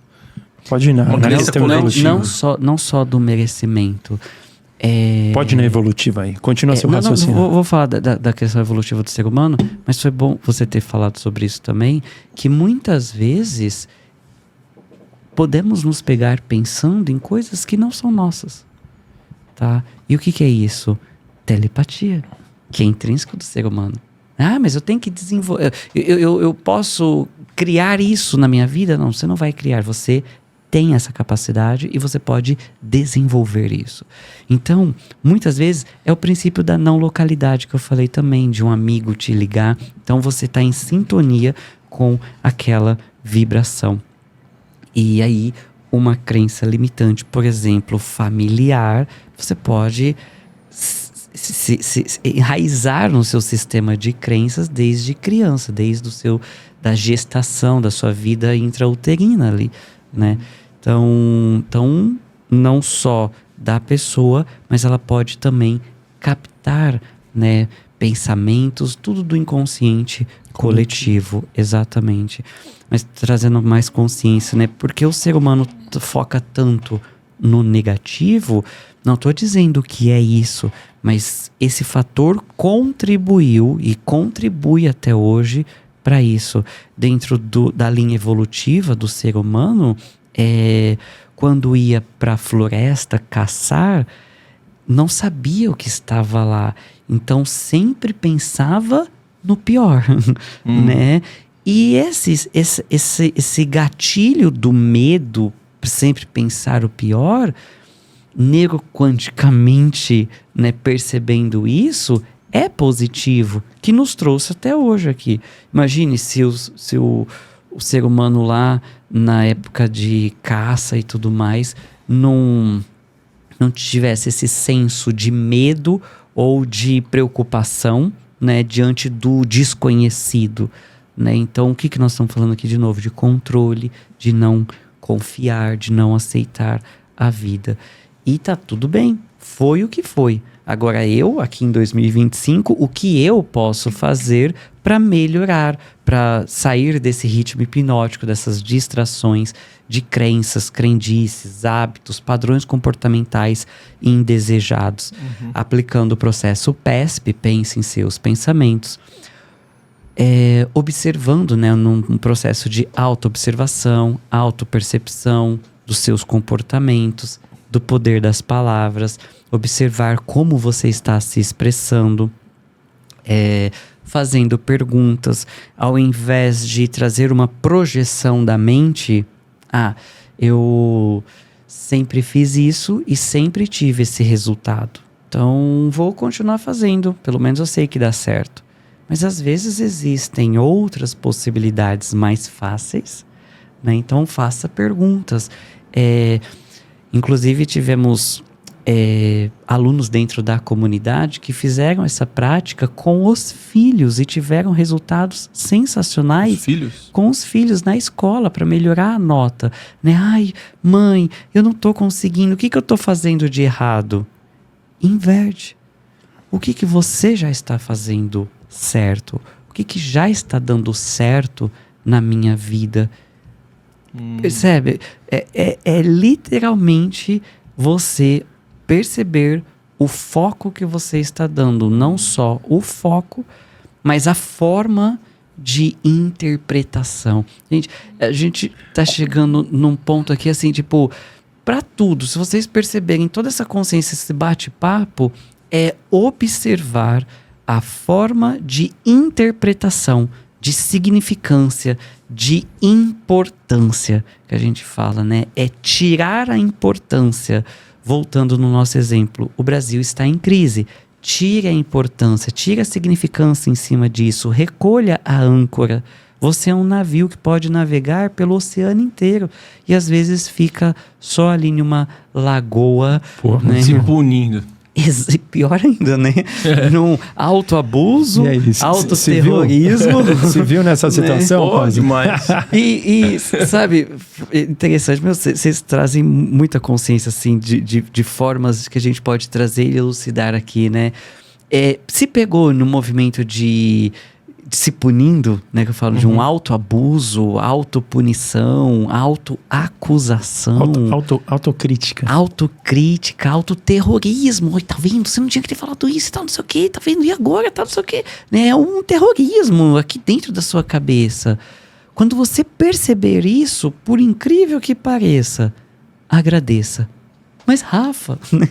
B: Pode ir na questão evolutiva.
A: Não só do merecimento.
B: Pode ir na evolutiva aí. Continua seu raciocínio.
A: Vou falar da questão evolutiva do ser humano, mas foi bom você ter falado sobre isso também, que muitas vezes podemos nos pegar pensando em coisas que não são nossas, tá? E o que é isso? Telepatia, que é intrínseco do ser humano. Mas eu tenho que desenvolver... Eu posso criar isso na minha vida? Não, você não vai criar, você tem essa capacidade e você pode desenvolver isso. Então, muitas vezes é o princípio da não localidade que eu falei também, de um amigo te ligar. Então, você está em sintonia com aquela vibração. E aí, uma crença limitante, por exemplo, familiar, você pode se enraizar no seu sistema de crenças desde criança, desde da gestação, da sua vida intrauterina ali, né? Então, não só da pessoa, mas ela pode também captar, né, pensamentos, tudo do inconsciente coletivo, exatamente. Mas trazendo mais consciência, né? Porque o ser humano foca tanto no negativo, não estou dizendo que é isso, mas esse fator contribuiu e contribui até hoje para isso. Dentro da linha evolutiva do ser humano, quando ia para a floresta caçar, não sabia o que estava lá. Então sempre pensava no pior, né? E esse gatilho do medo, sempre pensar o pior, neuroquanticamente, né, percebendo isso, é positivo, que nos trouxe até hoje aqui. Imagine se o ser humano lá, na época de caça e tudo mais, não tivesse esse senso de medo ou de preocupação, né, diante do desconhecido, né? Então, o que nós estamos falando aqui de novo? De controle, de não confiar, de não aceitar a vida. E tá tudo bem, foi o que foi. Agora eu, aqui em 2025, o que eu posso fazer para melhorar, para sair desse ritmo hipnótico, dessas distrações de crenças, crendices, hábitos, padrões comportamentais indesejados, aplicando o processo PESP, pense em seus pensamentos, observando, né, num processo de autoobservação, autopercepção dos seus comportamentos, do poder das palavras, observar como você está se expressando, fazendo perguntas, ao invés de trazer uma projeção da mente. Eu sempre fiz isso e sempre tive esse resultado, então vou continuar fazendo, pelo menos eu sei que dá certo. Mas às vezes existem outras possibilidades mais fáceis, né? Então faça perguntas. Inclusive tivemos alunos dentro da comunidade que fizeram essa prática com os filhos e tiveram resultados sensacionais.
C: Os filhos?
A: Com os filhos na escola para melhorar a nota, né? Ai, mãe, eu não estou conseguindo, o que eu estou fazendo de errado? Inverte. O que você já está fazendo certo? O que já está dando certo na minha vida? Percebe? É literalmente você perceber o foco que você está dando. Não só o foco, mas a forma de interpretação. A gente tá chegando num ponto aqui assim, tipo, para tudo, se vocês perceberem toda essa consciência, esse bate-papo, é observar a forma de interpretação, de significância, de importância, que a gente fala, né? É tirar a importância. Voltando no nosso exemplo, o Brasil está em crise. Tire a importância, tire a significância em cima disso, recolha a âncora. Você é um navio que pode navegar pelo oceano inteiro e às vezes fica só ali em uma lagoa, né?
C: Se punindo.
A: E pior ainda, né? Num autoabuso, autoterrorismo.
B: Você viu nessa situação?
C: Né? Pode, mas...
A: E sabe, interessante, vocês trazem muita consciência, assim, de formas que a gente pode trazer e elucidar aqui, né? Se pegou no movimento de se punindo, né, que eu falo de um autoabuso, autopunição, autoacusação,
B: autocrítica,
A: autoterrorismo. Oi, tá vendo? Você não tinha que ter falado isso e tal, não sei o que, tá vendo? E agora, tá, não sei o que, né? É um terrorismo aqui dentro da sua cabeça. Quando você perceber isso, por incrível que pareça, agradeça. Mas Rafa, né?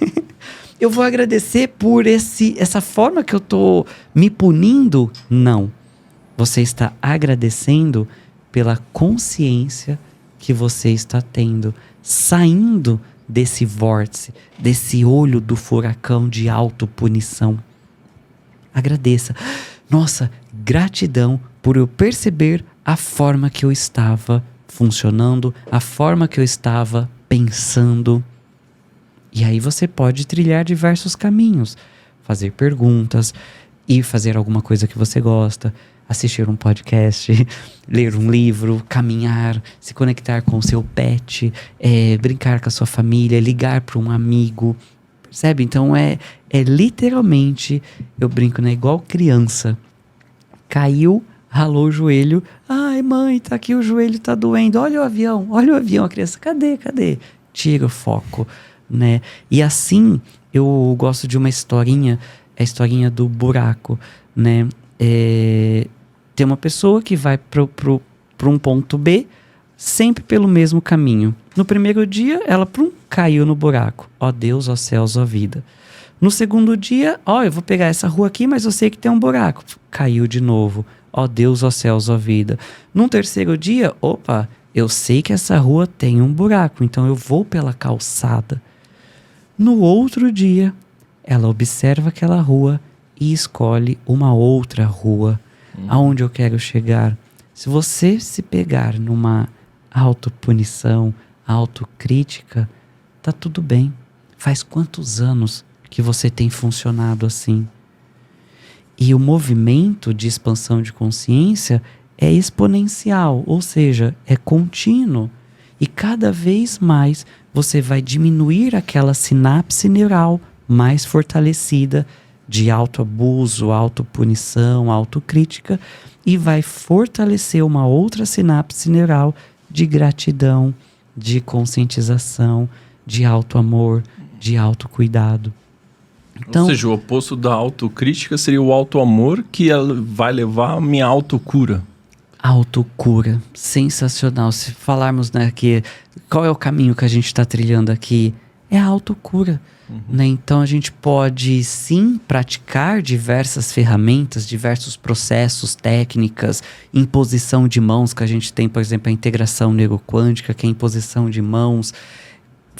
A: Eu vou agradecer por essa forma que eu tô me punindo? Não. Você está agradecendo pela consciência que você está tendo, saindo desse vórtice, desse olho do furacão de autopunição. Agradeça. Nossa, gratidão por eu perceber a forma que eu estava funcionando, a forma que eu estava pensando. E aí você pode trilhar diversos caminhos. fazer perguntas, ir fazer alguma coisa que você gosta, assistir um podcast, ler um livro, caminhar, se conectar com o seu pet, brincar com a sua família, ligar para um amigo, percebe? Então é literalmente, eu brinco, né? Igual criança, caiu, ralou o joelho, ai mãe, tá aqui, o joelho tá doendo, olha o avião, a criança, cadê? Tira o foco, né? E assim, eu gosto de uma historinha, a historinha do buraco, né? Tem uma pessoa que vai para um ponto B, sempre pelo mesmo caminho. No primeiro dia, ela caiu no buraco. Ó Deus, ó céus, ó vida. No segundo dia, eu vou pegar essa rua aqui, mas eu sei que tem um buraco. Caiu de novo. Ó Deus, ó céus, ó vida. No terceiro dia, eu sei que essa rua tem um buraco, então eu vou pela calçada. No outro dia, ela observa aquela rua e escolhe uma outra rua. Aonde eu quero chegar? Se você se pegar numa autopunição, autocrítica, tá tudo bem. Faz quantos anos que você tem funcionado assim? E o movimento de expansão de consciência é exponencial, ou seja, é contínuo. E cada vez mais você vai diminuir aquela sinapse neural mais fortalecida de autoabuso, autopunição, autocrítica, e vai fortalecer uma outra sinapse neural de gratidão, de conscientização, de autoamor, de autocuidado. Então,
C: ou seja, o oposto da autocrítica seria o autoamor, que vai levar a minha autocura.
A: Autocura, sensacional. Se falarmos, né, que qual é o caminho que a gente está trilhando aqui, é a autocura. Né? Então a gente pode sim praticar diversas ferramentas, diversos processos, técnicas, imposição de mãos, que a gente tem, por exemplo, a integração neuroquântica, que é a imposição de mãos,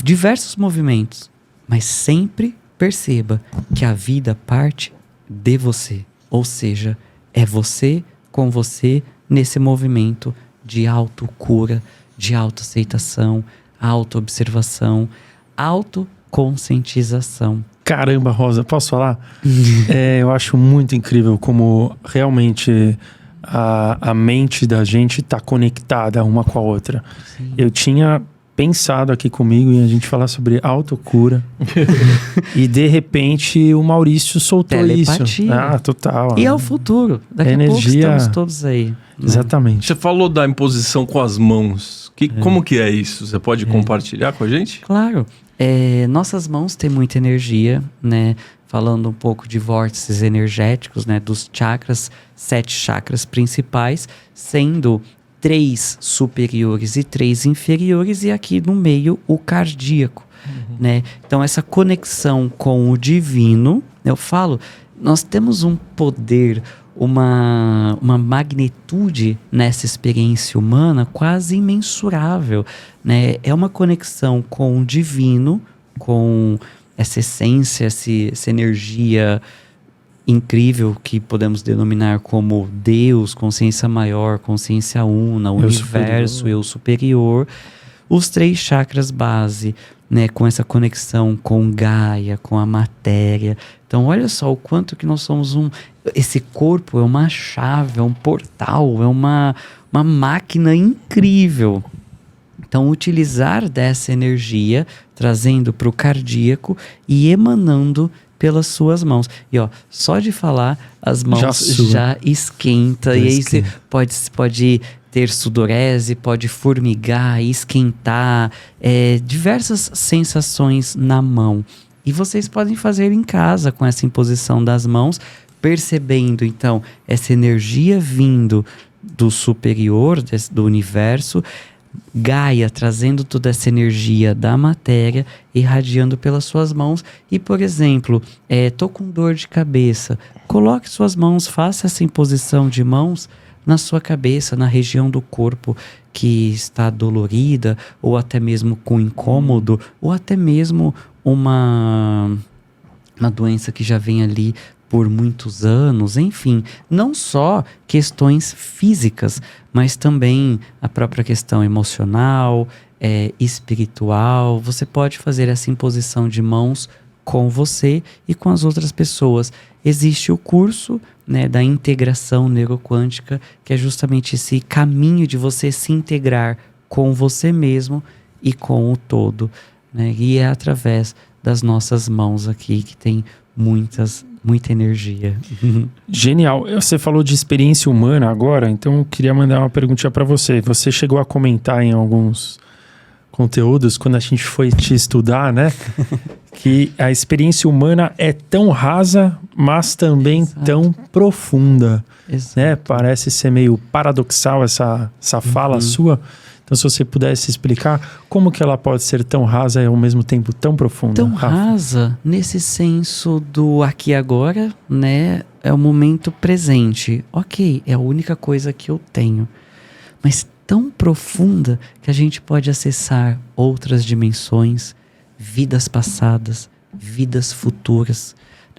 A: diversos movimentos, mas sempre perceba que a vida parte de você, ou seja, é você com você nesse movimento de autocura, de autoaceitação, autoobservação, autoconscientização.
B: Caramba, Rosa, posso falar? Eu acho muito incrível como realmente a mente da gente está conectada uma com a outra. Sim. Eu tinha pensado aqui comigo em a gente falar sobre autocura e de repente o Maurício soltou
A: telepatia.
B: Isso. Total.
A: E é o futuro. Daqui a pouco estamos todos aí. Né?
B: Exatamente.
C: Você falou da imposição com as mãos. Como que é isso? Você pode compartilhar com a gente?
A: Claro. Nossas mãos têm muita energia, né? Falando um pouco de vórtices energéticos, né? Dos chakras, 7 chakras principais, sendo 3 superiores e 3 inferiores, e aqui no meio o cardíaco, né? Então essa conexão com o divino, eu falo, nós temos um poder, uma magnitude nessa experiência humana quase imensurável, né? É uma conexão com o divino, com essa essência, essa energia incrível que podemos denominar como Deus, consciência maior, consciência una, universo, eu superior. Os 3 chakras base, né, com essa conexão com Gaia, com a matéria. Então olha só o quanto que nós somos esse corpo é uma chave, é um portal, é uma máquina incrível. Então utilizar dessa energia, trazendo para o cardíaco e emanando pelas suas mãos. E só de falar, as mãos já esquenta. E aí você pode ter sudorese, pode formigar, esquentar, diversas sensações na mão. E vocês podem fazer em casa com essa imposição das mãos, percebendo então essa energia vindo do superior, do universo, Gaia trazendo toda essa energia da matéria, irradiando pelas suas mãos. E, por exemplo, tô com dor de cabeça, coloque suas mãos, faça essa imposição de mãos na sua cabeça, na região do corpo que está dolorida, ou até mesmo com incômodo, ou até mesmo uma doença que já vem ali por muitos anos, enfim, não só questões físicas, mas também a própria questão emocional, espiritual. Você pode fazer essa imposição de mãos com você e com as outras pessoas. Existe o curso, né, da integração neuroquântica, que é justamente esse caminho de você se integrar com você mesmo e com o todo, né? E é através das nossas mãos aqui que tem muita energia.
B: Genial. Você falou de experiência humana agora, então eu queria mandar uma perguntinha para você. Você chegou a comentar em alguns conteúdos, quando a gente foi te estudar, né? Que a experiência humana é tão rasa, mas também tão profunda. Né? Parece ser meio paradoxal essa fala sua. Então, se você pudesse explicar como que ela pode ser tão rasa e ao mesmo tempo tão profunda.
A: Tão
B: Rafa?
A: rasa nesse senso do aqui e agora, né? É o momento presente. Ok, é a única coisa que eu tenho. Mas tão profunda que a gente pode acessar outras dimensões, vidas passadas, vidas futuras.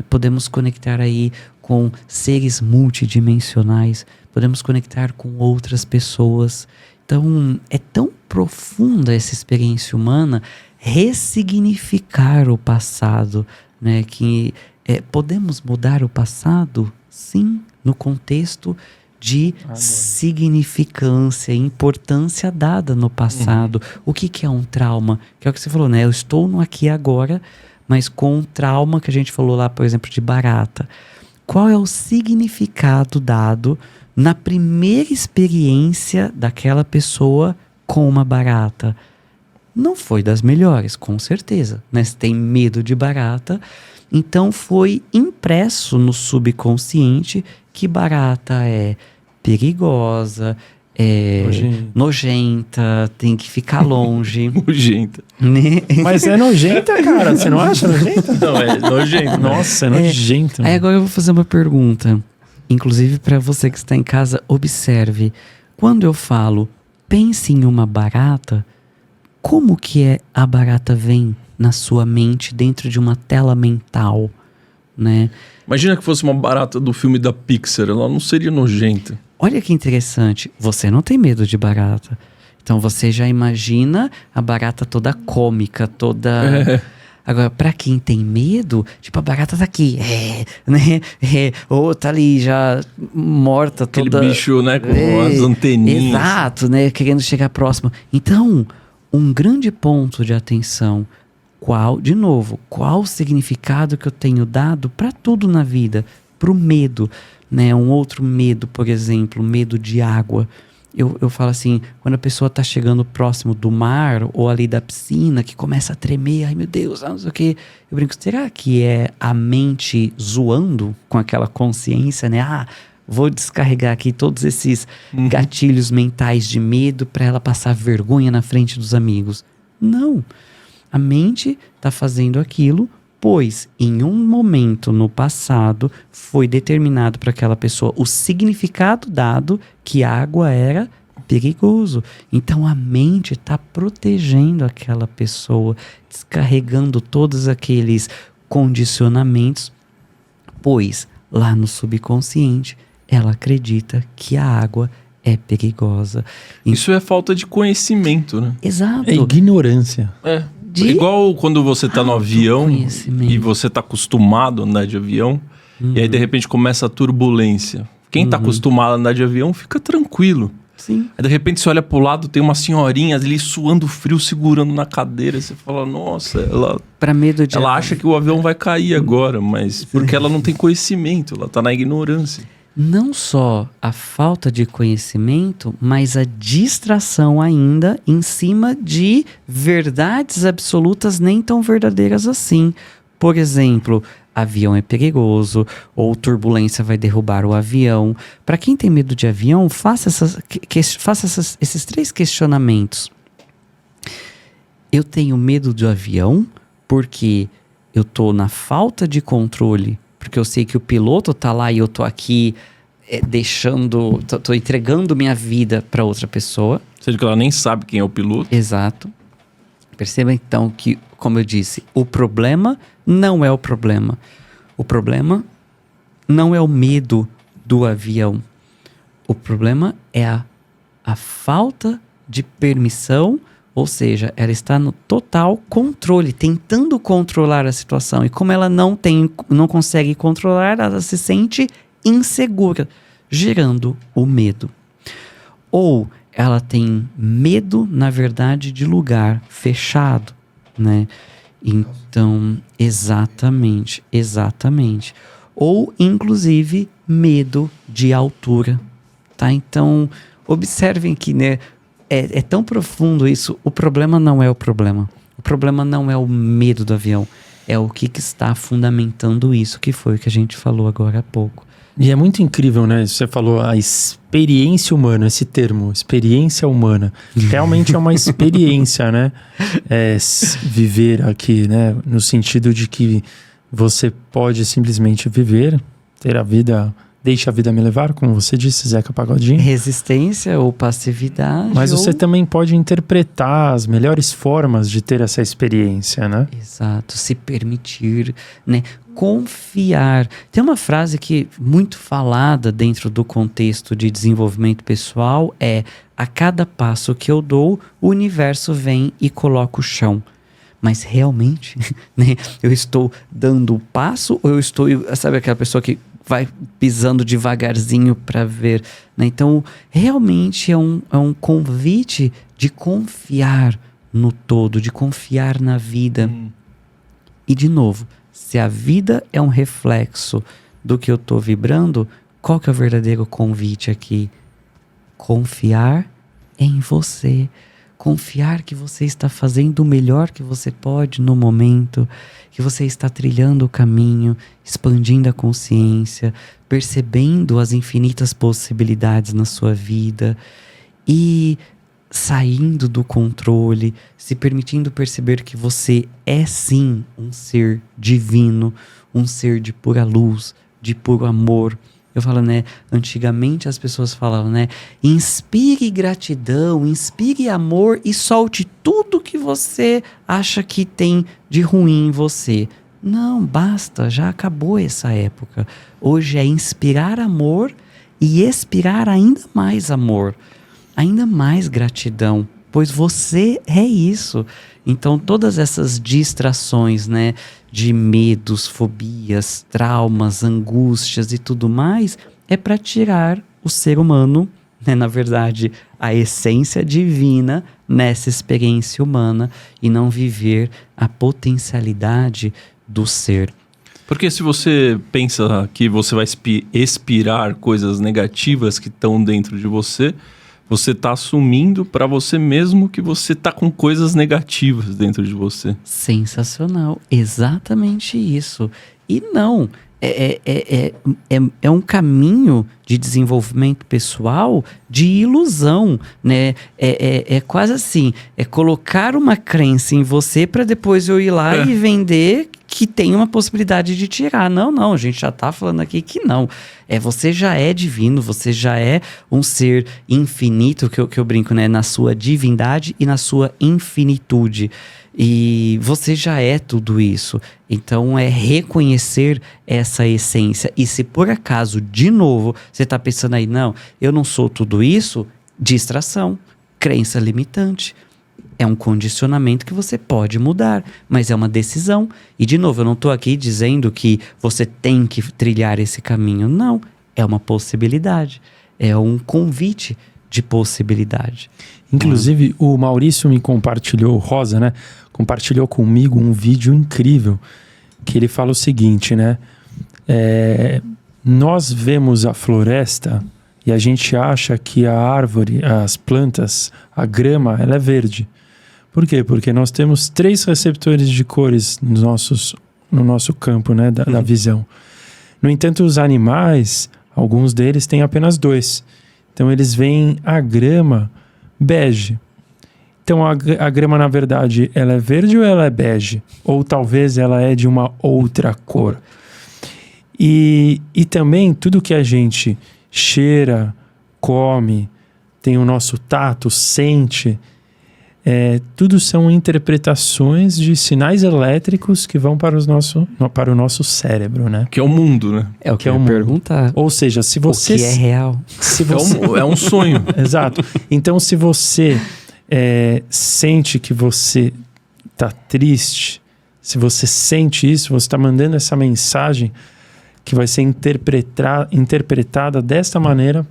A: Podemos conectar aí com seres multidimensionais, podemos conectar com outras pessoas. Então, é tão profunda essa experiência humana, ressignificar o passado, né? Que podemos mudar o passado, sim, no contexto de significância, importância dada no passado. O que é um trauma? Que é o que você falou, né? Eu estou no aqui e agora, mas com um trauma que a gente falou lá, por exemplo, de barata. Qual é o significado dado na primeira experiência daquela pessoa com uma barata? Não foi das melhores, com certeza, né? Se tem medo de barata, então foi impresso no subconsciente que barata é perigosa, nojenta, tem que ficar longe.
C: Nojenta.
A: Né?
B: Mas é nojenta, cara. Você não acha nojenta?
C: Não, é nojento.
B: Nossa, é nojento.
A: Aí agora eu vou fazer uma pergunta. Inclusive para você que está em casa, observe. Quando eu falo, pense em uma barata, como que a barata vem na sua mente dentro de uma tela mental, né?
C: Imagina que fosse uma barata do filme da Pixar, ela não seria nojenta.
A: Olha que interessante, você não tem medo de barata. Então você já imagina a barata toda cômica, toda... Agora, pra quem tem medo, tipo, a barata tá aqui, né? Ou tá ali já morta,
C: aquele
A: toda...
C: bicho, né, com as anteninhas.
A: Exato, né? Querendo chegar próximo. Então, um grande ponto de atenção, qual o significado que eu tenho dado para tudo na vida? Pro medo, né? Um outro medo, por exemplo, medo de água. Eu falo assim, quando a pessoa tá chegando próximo do mar ou ali da piscina, que começa a tremer, ai meu Deus, não sei o quê. Eu brinco, será que é a mente zoando com aquela consciência, né? Vou descarregar aqui todos esses gatilhos mentais de medo para ela passar vergonha na frente dos amigos. Não. A mente tá fazendo aquilo, pois em um momento no passado foi determinado para aquela pessoa o significado dado que a água era perigoso. Então a mente está protegendo aquela pessoa, descarregando todos aqueles condicionamentos, pois lá no subconsciente ela acredita que a água é perigosa.
C: Isso é falta de conhecimento, né?
A: Exato.
B: É ignorância.
C: Igual quando você tá no avião e você tá acostumado a andar de avião, e aí de repente começa a turbulência. Quem tá acostumado a andar de avião fica tranquilo.
A: Sim.
C: Aí de repente você olha pro lado, tem uma senhorinha ali suando frio, segurando na cadeira. Você fala, nossa, ela acha que o avião vai cair agora, mas porque ela não tem conhecimento, ela tá na ignorância.
A: Não só a falta de conhecimento, mas a distração ainda em cima de verdades absolutas nem tão verdadeiras assim. Por exemplo, avião é perigoso, ou turbulência vai derrubar o avião. Para quem tem medo de avião, faça esses 3 questionamentos. Eu tenho medo do avião porque eu tô na falta de controle, porque eu sei que o piloto tá lá e eu tô aqui tô entregando minha vida para outra pessoa.
C: Seja que ela nem sabe quem é o piloto.
A: Exato. Perceba então que, como eu disse, o problema não é o problema. O problema não é o medo do avião. O problema é a falta de permissão Ou seja, ela está no total controle, tentando controlar a situação. E como ela não consegue controlar, ela se sente insegura, gerando o medo. Ou ela tem medo, na verdade, de lugar fechado, né? Então, exatamente. Ou, inclusive, medo de altura, tá? Então, observem que, né, é tão profundo isso. O problema não é o problema. O problema não é o medo do avião. É o que está fundamentando isso, que foi o que a gente falou agora há pouco.
B: E é muito incrível, né? Você falou a experiência humana, esse termo, experiência humana. Realmente é uma experiência, né? Viver aqui, né? No sentido de que você pode simplesmente viver, ter a vida... Deixa a vida me levar, como você disse, Zeca Pagodinho.
A: Resistência ou passividade.
B: Mas você também pode interpretar as melhores formas de ter essa experiência, né?
A: Exato, se permitir, né? Confiar. Tem uma frase que muito falada dentro do contexto de desenvolvimento pessoal a cada passo que eu dou, o universo vem e coloca o chão. Mas realmente, né? Eu estou dando o passo ou eu estou, sabe aquela pessoa que vai pisando devagarzinho para ver, né? Então, realmente é um convite de confiar no todo, de confiar na vida. E, de novo, se a vida é um reflexo do que eu estou vibrando, qual que é o verdadeiro convite aqui? Confiar em você. Confiar que você está fazendo o melhor que você pode no momento, que você está trilhando o caminho, expandindo a consciência, percebendo as infinitas possibilidades na sua vida e saindo do controle, se permitindo perceber que você é sim um ser divino, um ser de pura luz, de puro amor. Eu falo, né? Antigamente as pessoas falavam, né? Inspire gratidão, inspire amor e solte tudo que você acha que tem de ruim em você. Não, basta, já acabou essa época. Hoje é inspirar amor e expirar ainda mais amor, ainda mais gratidão, pois você é isso. Então todas essas distrações, né, de medos, fobias, traumas, angústias e tudo mais, é para tirar o ser humano, né, na verdade, a essência divina nessa experiência humana e não viver a potencialidade do ser.
C: Porque se você pensa que você vai expirar coisas negativas que estão dentro de você, você está assumindo para você mesmo que você está com coisas negativas dentro de você.
A: Sensacional, exatamente isso. E não, é um caminho de desenvolvimento pessoal de ilusão, né? É quase assim, é colocar uma crença em você para depois eu ir lá e vender que tem uma possibilidade de tirar. Não, a gente já tá falando aqui que não. Você já é divino, você já é um ser infinito, que eu brinco, né? Na sua divindade e na sua infinitude. E você já é tudo isso. Então é reconhecer essa essência. E se por acaso, de novo, você tá pensando aí, não, eu não sou tudo isso, distração, crença limitante. É um condicionamento que você pode mudar, mas é uma decisão. E, de novo, eu não estou aqui dizendo que você tem que trilhar esse caminho. Não, é uma possibilidade. É um convite de possibilidade.
B: Inclusive, o Maurício me compartilhou, Rosa, né? Compartilhou comigo um vídeo incrível que ele fala o seguinte, né? Nós vemos a floresta e a gente acha que a árvore, as plantas, a grama, ela é verde. Por quê? Porque nós temos 3 receptores de cores no nosso campo, né, da visão. No entanto, os animais, alguns deles têm apenas 2. Então, eles veem a grama bege. Então, a grama, na verdade, ela é verde ou ela é bege? Ou talvez ela é de uma outra cor. E também, tudo que a gente cheira, come, tem o nosso tato, sente... tudo são interpretações de sinais elétricos que vão para o nosso cérebro, né?
C: Que é o mundo, né?
A: É o que eu ia perguntar.
B: Ou seja, se você...
A: O que é real.
B: Se você...
C: É um sonho.
B: Exato. Então, se você sente que você tá triste, se você sente isso, você está mandando essa mensagem que vai ser interpretada desta maneira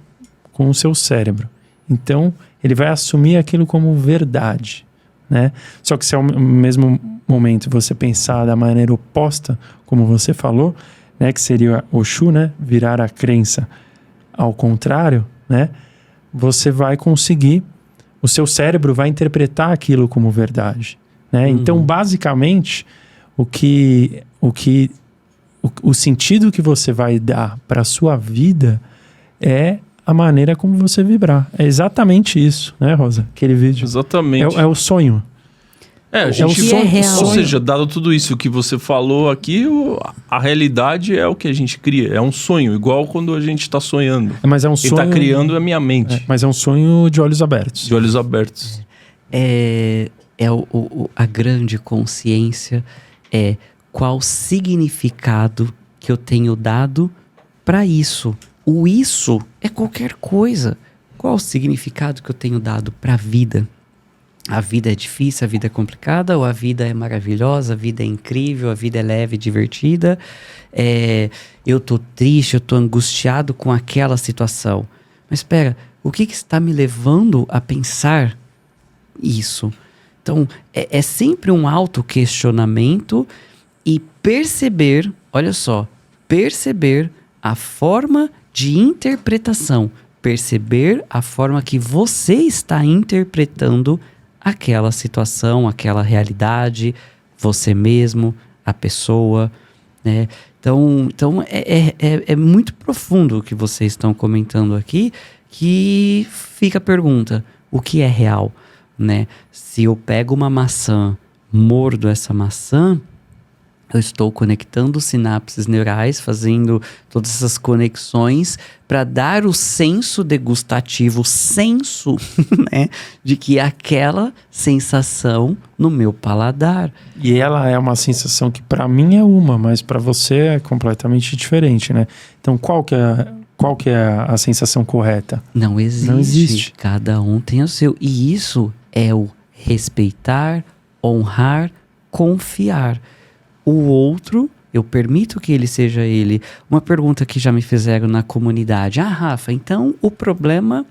B: com o seu cérebro. Então, ele vai assumir aquilo como verdade, né? Só que se ao mesmo momento você pensar da maneira oposta, como você falou, né, que seria Oshu, né, virar a crença ao contrário, né, você vai conseguir, o seu cérebro vai interpretar aquilo como verdade, né? Então, basicamente, o sentido que você vai dar para a sua vida é a maneira como você vibrar. É exatamente isso, né, Rosa? Aquele vídeo.
C: Exatamente.
B: É o sonho.
C: A gente,
A: sonho, é real.
C: Ou seja, dado tudo isso que você falou aqui, a realidade é o que a gente cria. É um sonho, igual quando a gente está sonhando.
B: Mas é um
C: Quem
B: sonho.
C: está criando é a minha mente.
B: Mas é um sonho de olhos abertos.
C: De olhos abertos.
A: A grande consciência é qual significado que eu tenho dado para isso. O isso é qualquer coisa. Qual o significado que eu tenho dado para a vida? A vida é difícil, a vida é complicada, ou a vida é maravilhosa, a vida é incrível, a vida é leve e divertida? Eu tô triste, eu tô angustiado com aquela situação. Mas espera, o que está me levando a pensar isso? Então, é sempre um autoquestionamento e perceber, olha só, perceber a forma de interpretação, perceber a forma que você está interpretando aquela situação, aquela realidade, você mesmo, a pessoa, né? Então é muito profundo o que vocês estão comentando aqui, que fica a pergunta, o que é real, né? Se eu pego uma maçã, mordo essa maçã, eu estou conectando sinapses neurais, fazendo todas essas conexões para dar o senso degustativo, né, de que aquela sensação no meu paladar.
B: E ela é uma sensação que para mim é uma, mas para você é completamente diferente, né? Então qual que é a sensação correta?
A: Não existe. Cada um tem o seu. E isso é o respeitar, honrar, confiar. O outro, eu permito que ele seja ele. Uma pergunta que já me fizeram na comunidade. Rafa, então o problema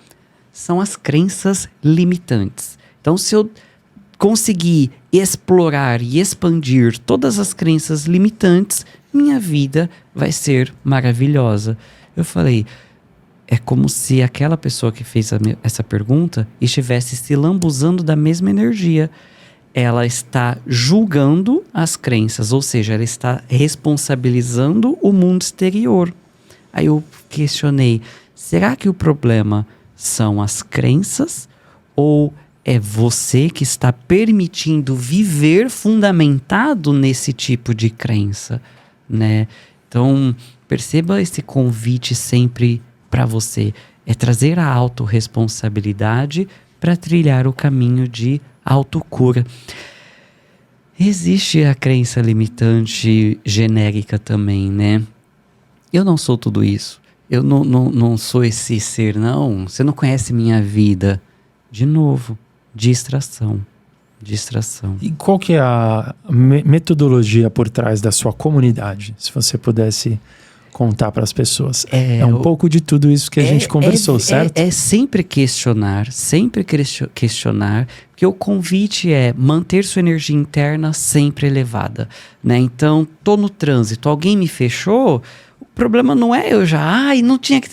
A: são as crenças limitantes. Então, se eu conseguir explorar e expandir todas as crenças limitantes, minha vida vai ser maravilhosa. Eu falei, é como se aquela pessoa que fez essa pergunta estivesse se lambuzando da mesma energia. Ela está julgando as crenças, ou seja, ela está responsabilizando o mundo exterior. Aí eu questionei, será que o problema são as crenças ou é você que está permitindo viver fundamentado nesse tipo de crença, né? Então, perceba esse convite sempre para você, é trazer a autorresponsabilidade para trilhar o caminho de autocura. Existe a crença limitante genérica também, né? Eu não sou tudo isso. Eu não sou esse ser, não. Você não conhece minha vida. De novo, distração.
B: E qual que é a metodologia por trás da sua comunidade? Se você pudesse contar para as pessoas. É um pouco de tudo isso que a gente conversou, certo?
A: É sempre questionar, porque o convite é manter sua energia interna sempre elevada, né? Então, tô no trânsito, alguém me fechou, o problema não é eu já, não tinha que,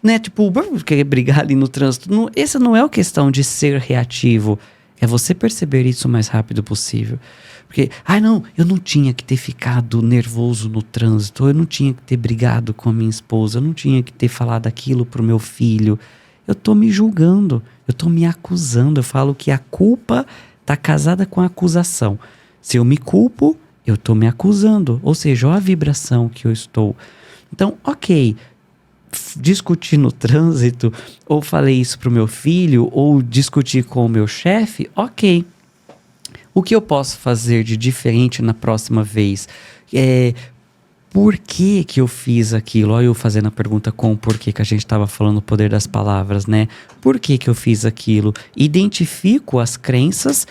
A: né, tipo, querer brigar ali no trânsito. Essa não é a questão de ser reativo, é você perceber isso o mais rápido possível. Porque, não, eu não tinha que ter ficado nervoso no trânsito, eu não tinha que ter brigado com a minha esposa, eu não tinha que ter falado aquilo pro meu filho. Eu tô me julgando, eu tô me acusando, eu falo que a culpa tá casada com a acusação. Se eu me culpo, eu tô me acusando, ou seja, olha a vibração que eu estou. Então, ok, discutir no trânsito, ou falei isso pro meu filho, ou discutir com o meu chefe, ok. O que eu posso fazer de diferente na próxima vez? por que eu fiz aquilo? Olha eu fazendo a pergunta com o porquê que a gente estava falando o poder das palavras, né? Por que eu fiz aquilo? Identifico as crenças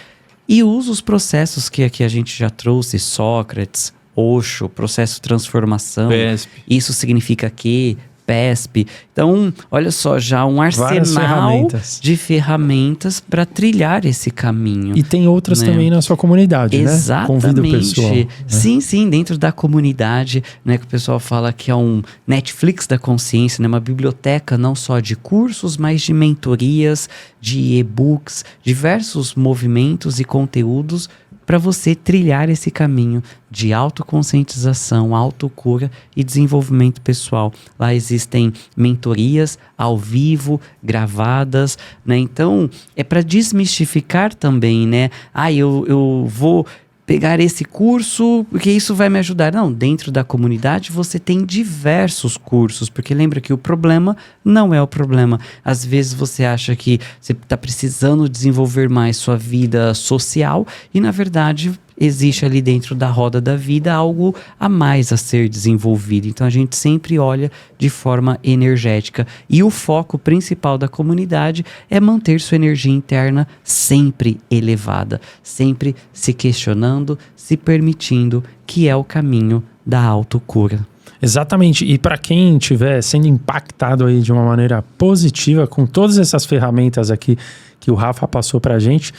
A: e uso os processos que aqui a gente já trouxe, Sócrates, Osho, processo de transformação.
C: PESP.
A: Isso significa que... PESP. Então, olha só, já um arsenal de ferramentas para trilhar esse caminho.
B: E tem outras também na sua comunidade,
A: exatamente,
B: né? Convida o pessoal. Né?
A: Sim, dentro da comunidade, né, que o pessoal fala que é um Netflix da consciência, né, uma biblioteca não só de cursos, mas de mentorias, de e-books, diversos movimentos e conteúdos para você trilhar esse caminho de autoconscientização, autocura e desenvolvimento pessoal. Lá existem mentorias ao vivo, gravadas, né? Então, é para desmistificar também, né? Eu vou pegar esse curso, porque isso vai me ajudar. Não, dentro da comunidade você tem diversos cursos, porque lembra que o problema não é o problema. Às vezes você acha que você está precisando desenvolver mais sua vida social e, na verdade, existe ali dentro da roda da vida algo a mais a ser desenvolvido. Então a gente sempre olha de forma energética. E o foco principal da comunidade é manter sua energia interna sempre elevada, sempre se questionando, se permitindo, que é o caminho da autocura.
B: Exatamente. E para quem estiver sendo impactado aí de uma maneira positiva com todas essas ferramentas aqui que o Rafa passou para a gente,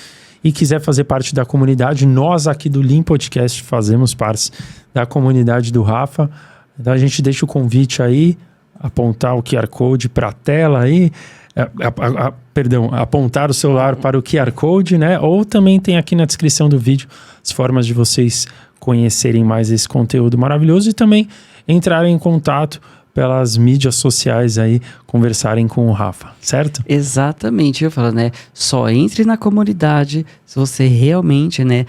B: e quiser fazer parte da comunidade, nós aqui do Lean Podcast fazemos parte da comunidade do Rafa. Então a gente deixa o convite aí, apontar o QR Code para a tela aí, apontar o celular para o QR Code, né? Ou também tem aqui na descrição do vídeo as formas de vocês conhecerem mais esse conteúdo maravilhoso e também entrarem em contato pelas mídias sociais aí, conversarem com o Rafa, certo?
A: Exatamente, eu falo, né? Só entre na comunidade se você realmente, né,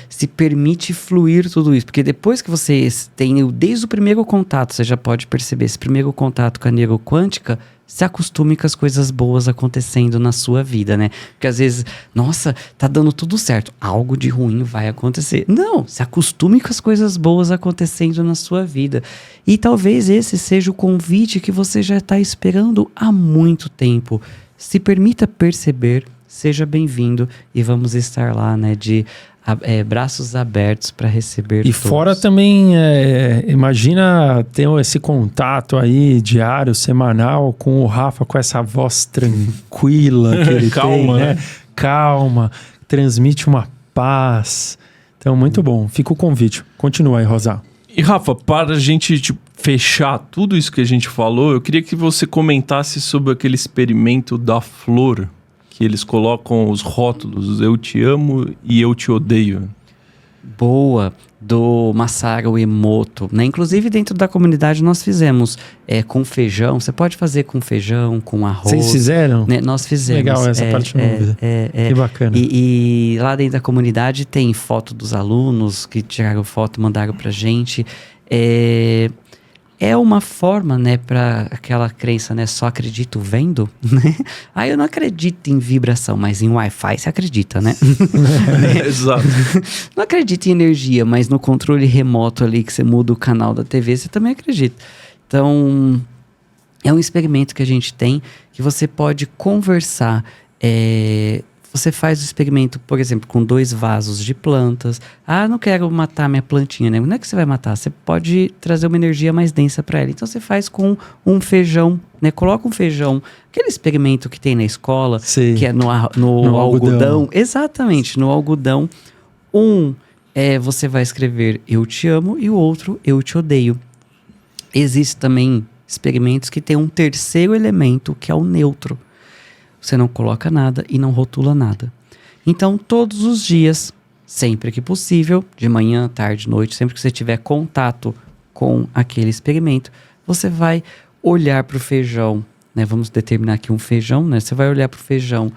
A: se permite fluir tudo isso. Porque depois que você tem, desde o primeiro contato, você já pode perceber, esse primeiro contato com a neuroquântica, se acostume com as coisas boas acontecendo na sua vida, né? Porque às vezes, nossa, tá dando tudo certo, algo de ruim vai acontecer. Não, se acostume com as coisas boas acontecendo na sua vida. E talvez esse seja o convite que você já está esperando há muito tempo. Se permita perceber, seja bem-vindo e vamos estar lá, né, de braços abertos para receber
B: e
A: todos.
B: Fora também, imagina ter esse contato aí diário, semanal com o Rafa, com essa voz tranquila que ele
C: calma,
B: tem, né? Calma, transmite uma paz. Então, muito bom. Fica o convite. Continua aí, Rosa.
C: E Rafa, para a gente fechar tudo isso que a gente falou, eu queria que você comentasse sobre aquele experimento da flor, que eles colocam os rótulos, eu te amo e eu te odeio.
A: Boa, do Masaru Emoto, né? Inclusive dentro da comunidade nós fizemos com feijão, você pode fazer com feijão, com arroz.
B: Vocês fizeram?
A: Né? Nós fizemos.
B: Legal, essa parte não vi. Que bacana.
A: E lá dentro da comunidade tem foto dos alunos que tiraram foto e mandaram pra gente. É uma forma, né, para aquela crença, né, só acredito vendo, né? Eu não acredito em vibração, mas em Wi-Fi você acredita, né?
C: Exato.
A: Não acredito em energia, mas no controle remoto ali que você muda o canal da TV, você também acredita. Então, é um experimento que a gente tem que você pode conversar. Você faz o experimento, por exemplo, com 2 vasos de plantas. Não quero matar minha plantinha, né? Não é que você vai matar, você pode trazer uma energia mais densa para ela. Então você faz com um feijão, né? Coloca um feijão, aquele experimento que tem na escola,
B: Sim.
A: que é no algodão. Exatamente, no algodão. Você vai escrever eu te amo e o outro eu te odeio. Existem também experimentos que tem um terceiro elemento, que é o neutro. Você não coloca nada e não rotula nada. Então, todos os dias, sempre que possível, de manhã, tarde, noite, sempre que você tiver contato com aquele experimento, você vai olhar para o feijão, né? Vamos determinar aqui um feijão, né? Você vai olhar para o feijão,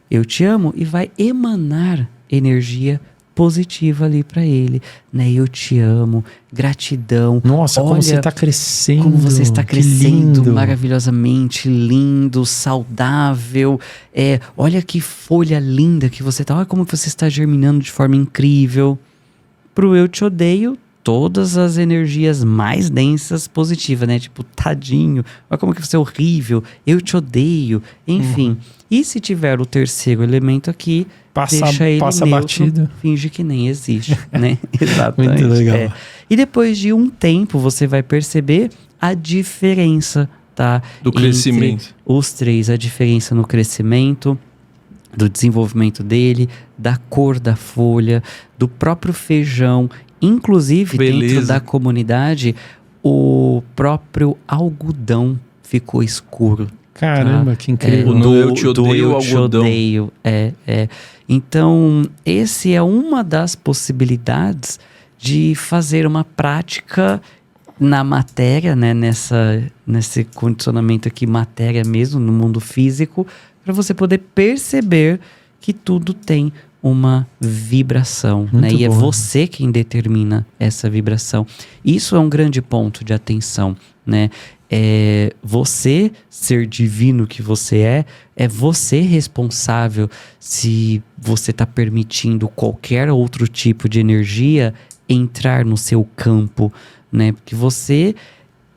A: eu te amo, e vai emanar energia positiva ali para ele, né? Eu te amo, gratidão.
B: Nossa, olha, como você está crescendo.
A: Como você está crescendo maravilhosamente, lindo, saudável. Olha que folha linda que você está. Olha como você está germinando de forma incrível. Pro eu te odeio, todas as energias mais densas positivas, né? Tipo, tadinho, olha como que você é horrível, eu te odeio, enfim. E se tiver o terceiro elemento aqui, deixa ele
B: passa
A: neutro,
B: batido.
A: finge que nem existe, né? Exatamente.
B: Muito legal.
A: É. E depois de um tempo, você vai perceber a diferença, tá?
C: Do crescimento.
A: Entre os três, a diferença no crescimento, do desenvolvimento dele, da cor da folha, do próprio feijão, inclusive dentro da comunidade, o próprio algodão ficou escuro.
B: Caramba, que incrível.
C: No Eu Te Odeio,
A: Eu Te
C: algodão.
A: Odeio. Então, esse é uma das possibilidades de fazer uma prática na matéria, né? Nesse condicionamento aqui, matéria mesmo, no mundo físico, para você poder perceber que tudo tem uma vibração, né? E é você quem determina essa vibração. Isso é um grande ponto de atenção, né? Você, ser divino que você é você responsável se você está permitindo qualquer outro tipo de energia entrar no seu campo, né? Porque você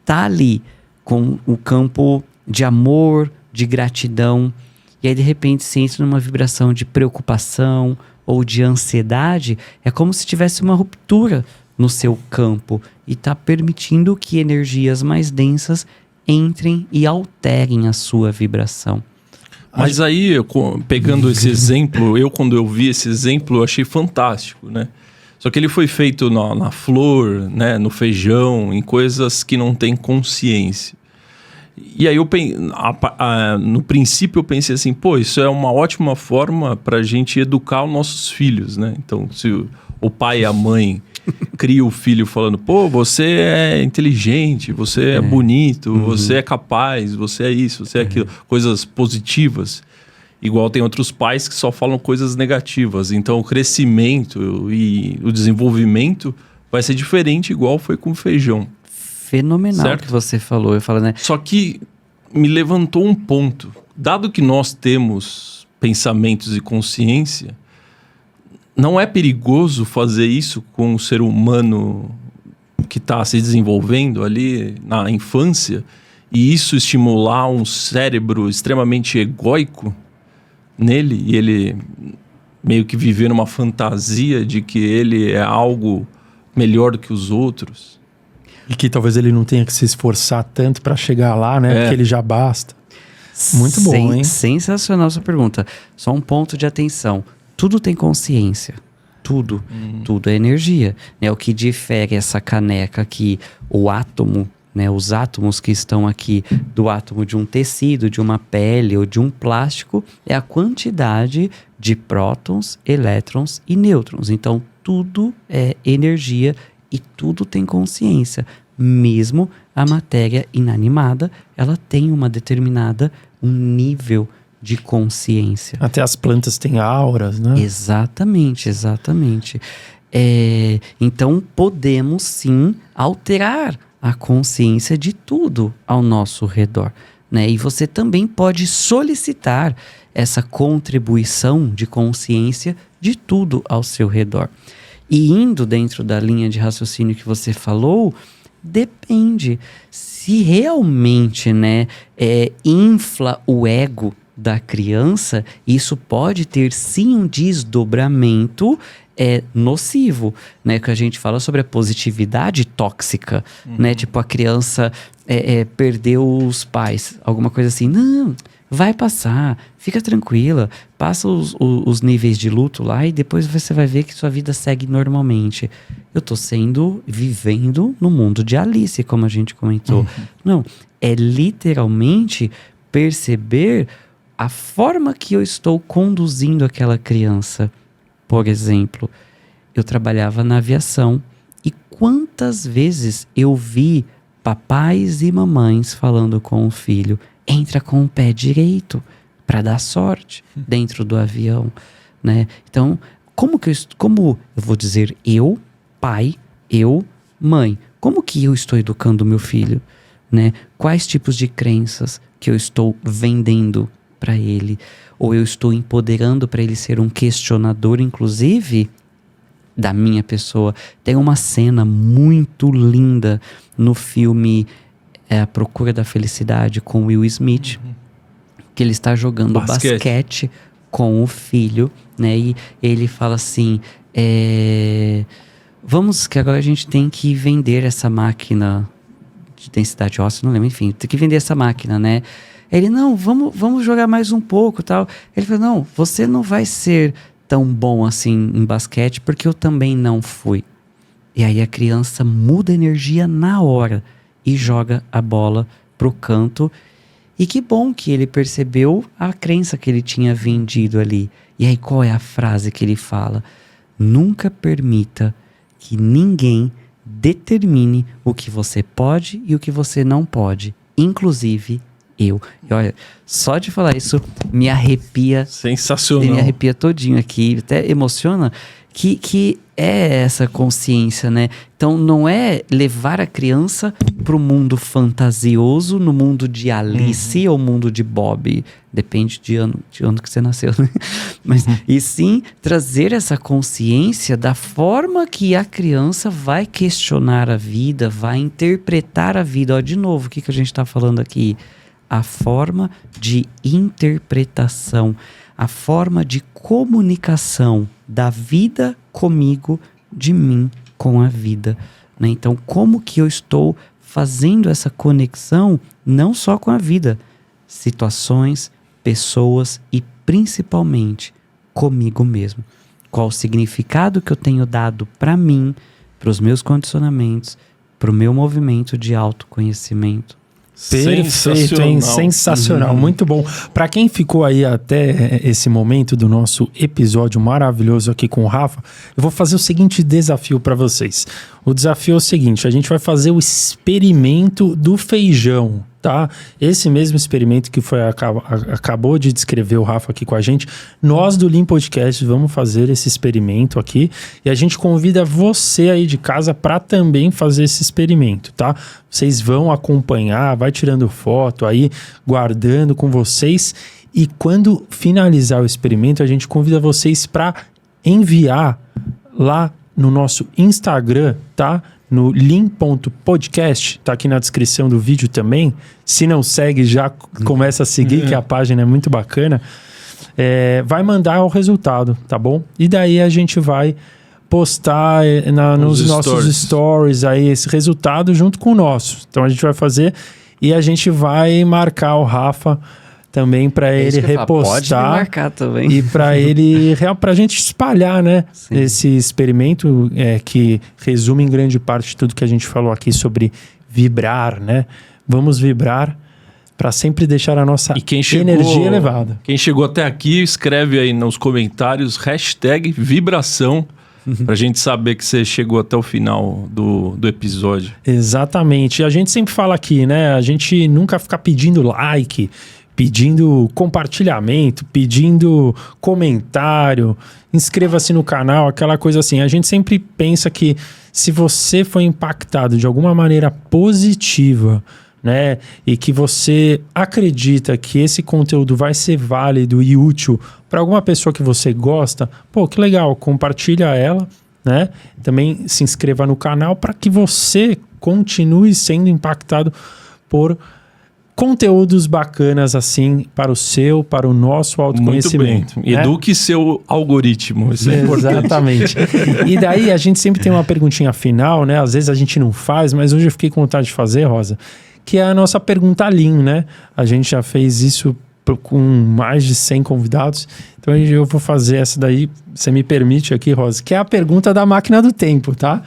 A: tá ali com o campo de amor, de gratidão, e aí de repente se entra numa vibração de preocupação ou de ansiedade, é como se tivesse uma ruptura no seu campo e tá permitindo que energias mais densas entrem e alterem a sua vibração.
C: Mas aí, pegando esse exemplo, quando eu vi esse exemplo, eu achei fantástico, né? Só que ele foi feito na flor, né, no feijão, em coisas que não têm consciência. E aí no princípio eu pensei assim, pô, isso é uma ótima forma para a gente educar os nossos filhos, né? Então, se o pai e a mãe criam o filho falando, pô, você é inteligente, você é bonito, você é capaz, você é isso, você é aquilo, coisas positivas. Igual tem outros pais que só falam coisas negativas. Então o crescimento e o desenvolvimento vai ser diferente, igual foi com o feijão.
A: Fenomenal, certo? Que você falou. Eu falo, né?
C: Só que me levantou um ponto. Dado que nós temos pensamentos e consciência, não é perigoso fazer isso com o ser humano que está se desenvolvendo ali na infância e isso estimular um cérebro extremamente egóico nele e ele meio que viver numa fantasia de que ele é algo melhor do que os outros?
B: E que talvez ele não tenha que se esforçar tanto para chegar lá, né? Porque ele já basta. Muito bom, hein?
A: Sensacional sua pergunta. Só um ponto de atenção. Tudo tem consciência. Tudo. Tudo é energia. Né? O que difere essa caneca aqui, o átomo, né? Os átomos que estão aqui do átomo de um tecido, de uma pele ou de um plástico, é a quantidade de prótons, elétrons e nêutrons. Então, tudo é energia e tudo tem consciência. Mesmo a matéria inanimada, ela tem um nível de consciência.
B: Até as plantas têm auras, né?
A: Exatamente. Então, podemos sim alterar a consciência de tudo ao nosso redor, né? E você também pode solicitar essa contribuição de consciência de tudo ao seu redor. E indo dentro da linha de raciocínio que você falou, depende. Se realmente, né, infla o ego da criança, isso pode ter sim um desdobramento nocivo, né? Que a gente fala sobre a positividade tóxica, né? Tipo, a criança perdeu os pais, alguma coisa assim. Não, vai passar, fica tranquila, passa os níveis de luto lá e depois você vai ver que sua vida segue normalmente. Eu tô vivendo no mundo de Alice, como a gente comentou. Não, é literalmente perceber a forma que eu estou conduzindo aquela criança. Por exemplo, eu trabalhava na aviação e quantas vezes eu vi papais e mamães falando com o filho, entra com o pé direito para dar sorte dentro do avião, né? Então, como eu vou dizer eu, pai, eu, mãe, como que eu estou educando o meu filho, né? Quais tipos de crenças que eu estou vendendo para ele, ou eu estou empoderando para ele ser um questionador, inclusive, da minha pessoa. Tem uma cena muito linda no filme A Procura da Felicidade com Will Smith, que ele está jogando basquete com o filho, né? E ele fala assim, vamos, que agora a gente tem que vender essa máquina de densidade óssea, não lembro, enfim, tem que vender essa máquina, né? Ele, não, vamos jogar mais um pouco, tal. Ele falou, não, você não vai ser tão bom assim em basquete, porque eu também não fui. E aí a criança muda a energia na hora e joga a bola pro canto. E que bom que ele percebeu a crença que ele tinha vendido ali. E aí qual é a frase que ele fala? Nunca permita que ninguém determine o que você pode e o que você não pode, inclusive eu. E olha, só de falar isso me arrepia.
C: Sensacional.
A: Me arrepia todinho aqui, até emociona, que é essa consciência, né? Então não é levar a criança pro mundo fantasioso, no mundo de Alice ou mundo de Bob, depende de ano que você nasceu, né? Mas, e sim trazer essa consciência da forma que a criança vai questionar a vida, vai interpretar a vida. Ó, de novo, o que a gente está falando aqui? A forma de interpretação, a forma de comunicação da vida comigo, de mim com a vida, né? Então, como que eu estou fazendo essa conexão, não só com a vida, situações, pessoas e principalmente comigo mesmo? Qual o significado que eu tenho dado para mim, para os meus condicionamentos, para o meu movimento de autoconhecimento?
B: Perfeito, hein? Sensacional, muito bom. Para quem ficou aí até esse momento do nosso episódio maravilhoso aqui com o Rafa, eu vou fazer o seguinte desafio para vocês. O desafio é o seguinte, a gente vai fazer o experimento do feijão, tá? Esse mesmo experimento que acabou de descrever o Rafa aqui com a gente, nós do Lean Podcast vamos fazer esse experimento aqui e a gente convida você aí de casa para também fazer esse experimento, tá? Vocês vão acompanhar, vai tirando foto aí, guardando com vocês e quando finalizar o experimento, a gente convida vocês para enviar lá no nosso Instagram, tá? No lean.podcast, tá aqui na descrição do vídeo também. Se não segue, já começa a seguir, que a página é muito bacana. Vai mandar o resultado, tá bom? E daí a gente vai postar nos nossos stories aí esse resultado junto com o nosso. Então a gente vai fazer e a gente vai marcar o Rafa também para ele repostar. Pode
A: marcar também.
B: E para ele, pra gente espalhar, né? Sim. Esse experimento que resume em grande parte tudo que a gente falou aqui sobre vibrar, né? Vamos vibrar para sempre deixar a nossa energia elevada.
C: Quem chegou até aqui, escreve aí nos comentários #vibração pra gente saber que você chegou até o final do episódio.
B: Exatamente. A gente sempre fala aqui, né? A gente nunca fica pedindo like, pedindo compartilhamento, pedindo comentário, inscreva-se no canal, aquela coisa assim. A gente sempre pensa que se você foi impactado de alguma maneira positiva, né, e que você acredita que esse conteúdo vai ser válido e útil para alguma pessoa que você gosta, pô, que legal, compartilha ela, né? Também se inscreva no canal para que você continue sendo impactado por conteúdos bacanas assim para o nosso autoconhecimento.
C: Muito bem. Né? Eduque seu algoritmo, isso é importante.
B: Exatamente. E daí a gente sempre tem uma perguntinha final, né? Às vezes a gente não faz, mas hoje eu fiquei com vontade de fazer, Rosa, que é a nossa pergunta Lean, né? A gente já fez isso com mais de 100 convidados, então eu vou fazer essa daí, você me permite aqui, Rosa, que é a pergunta da máquina do tempo, tá?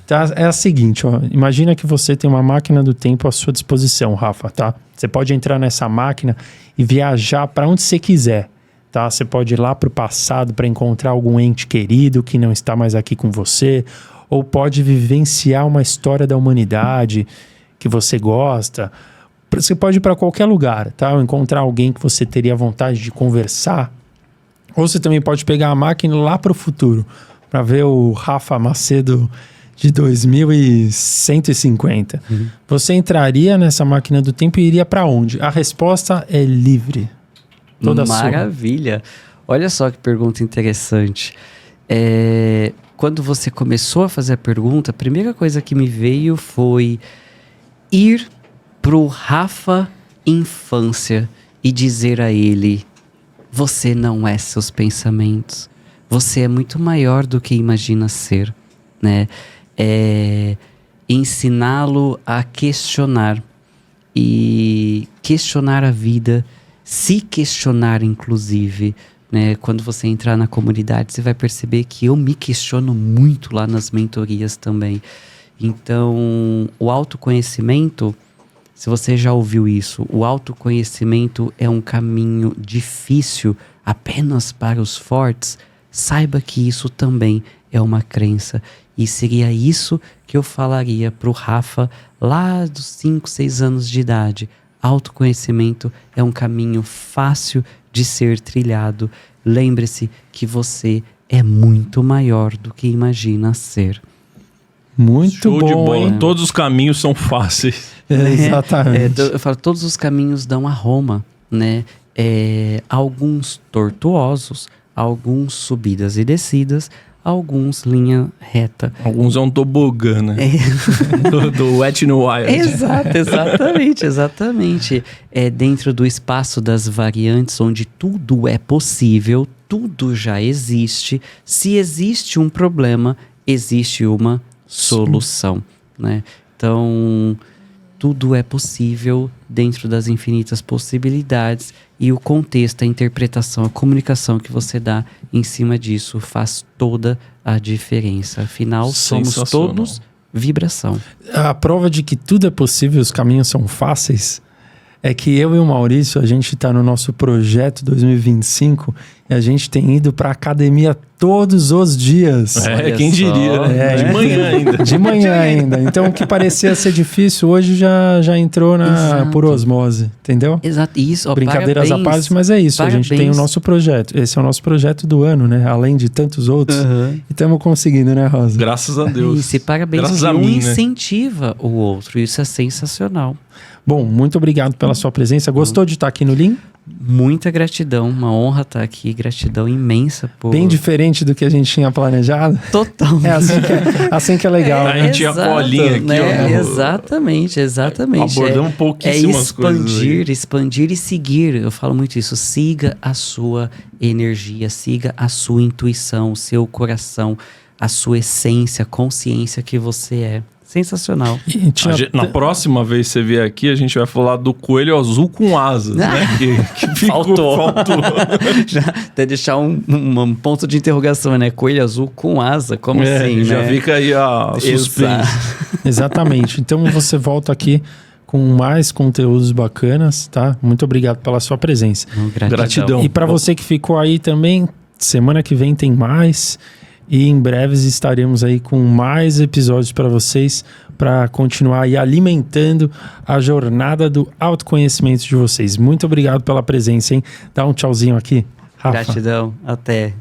B: Então, é a seguinte, ó, imagina que você tem uma máquina do tempo à sua disposição, Rafa, tá? Você pode entrar nessa máquina e viajar para onde você quiser, tá? Você pode ir lá para o passado para encontrar algum ente querido que não está mais aqui com você, ou pode vivenciar uma história da humanidade que você gosta. Você pode ir para qualquer lugar, tá? Ou encontrar alguém que você teria vontade de conversar. Ou você também pode pegar a máquina lá para o futuro, para ver o Rafa Macedo de 2150. Você entraria nessa máquina do tempo e iria para onde? A resposta é livre.
A: Toda Maravilha. Olha só que pergunta interessante. quando você começou a fazer a pergunta, a primeira coisa que me veio foi ir pro Rafa infância e dizer a ele: você não é seus pensamentos, você é muito maior do que imagina ser, né? Ensiná-lo a questionar e questionar a vida, se questionar inclusive, né? Quando você entrar na comunidade, você vai perceber que eu me questiono muito lá nas mentorias também. Então, o autoconhecimento, se você já ouviu isso, o autoconhecimento é um caminho difícil apenas para os fortes. Saiba que isso também é uma crença. E seria isso que eu falaria pro Rafa lá dos 5, 6 anos de idade. Autoconhecimento é um caminho fácil de ser trilhado. Lembre-se que você é muito maior do que imagina ser.
B: Muito
C: Show
B: bom,
C: de bola.
B: hein?
C: Todos os caminhos são fáceis.
B: Exatamente.
A: Eu falo, todos os caminhos dão a Roma, né? Alguns tortuosos, alguns subidas e descidas, alguns linha reta.
C: Alguns é um tobogã, né? do Wet n Wild.
A: Exatamente. É dentro do espaço das variantes, onde tudo é possível, tudo já existe. Se existe um problema, existe uma solução, né? Então, tudo é possível dentro das infinitas possibilidades, e o contexto, a interpretação, a comunicação que você dá em cima disso faz toda a diferença. Afinal, somos todos vibração.
B: A prova de que tudo é possível, os caminhos são fáceis, é que eu e o Maurício, a gente está no nosso projeto 2025 e a gente tem ido para academia todos os dias.
C: Olha quem diria, né? De manhã ainda.
B: De manhã ainda. Então, o que parecia ser difícil, hoje já entrou por osmose, entendeu?
A: Exato. Isso,
B: Brincadeiras à parte, mas é isso.
A: Parabéns.
B: A gente tem o nosso projeto. Esse é o nosso projeto do ano, né? Além de tantos outros. E estamos conseguindo, né, Rosa?
C: Graças a Deus.
A: Isso, e parabéns
C: Graças
A: que
C: a
A: um
C: mim, né?
A: incentiva o outro. Isso é sensacional.
B: Bom, muito obrigado pela sua presença. Gostou de estar aqui no Lean?
A: Muita gratidão, uma honra estar aqui, gratidão imensa por...
B: Bem diferente do que a gente tinha planejado.
A: Total.
B: É assim que é legal,
C: A
B: né?
C: gente tinha colinha aqui,
A: né?
C: ó.
A: Exatamente.
C: Abordamos pouquíssimas coisas aí.
A: Expandir e seguir. Eu falo muito isso. Siga a sua energia, siga a sua intuição, o seu coração, a sua essência, a consciência que você é. Sensacional.
C: Na próxima vez que você vier aqui, a gente vai falar do coelho azul com asas, né? Que faltou.
A: Já, até deixar um ponto de interrogação, né? Coelho azul com asa, como assim,
C: já
A: né?
C: fica aí a suspense.
B: Exatamente. Então você volta aqui com mais conteúdos bacanas, tá? Muito obrigado pela sua presença.
C: Gratidão.
B: E para você que ficou aí também, semana que vem tem mais. E em breves estaremos aí com mais episódios para vocês, para continuar aí alimentando a jornada do autoconhecimento de vocês. Muito obrigado pela presença, hein? Dá um tchauzinho aqui, Rafa.
A: Gratidão. Até.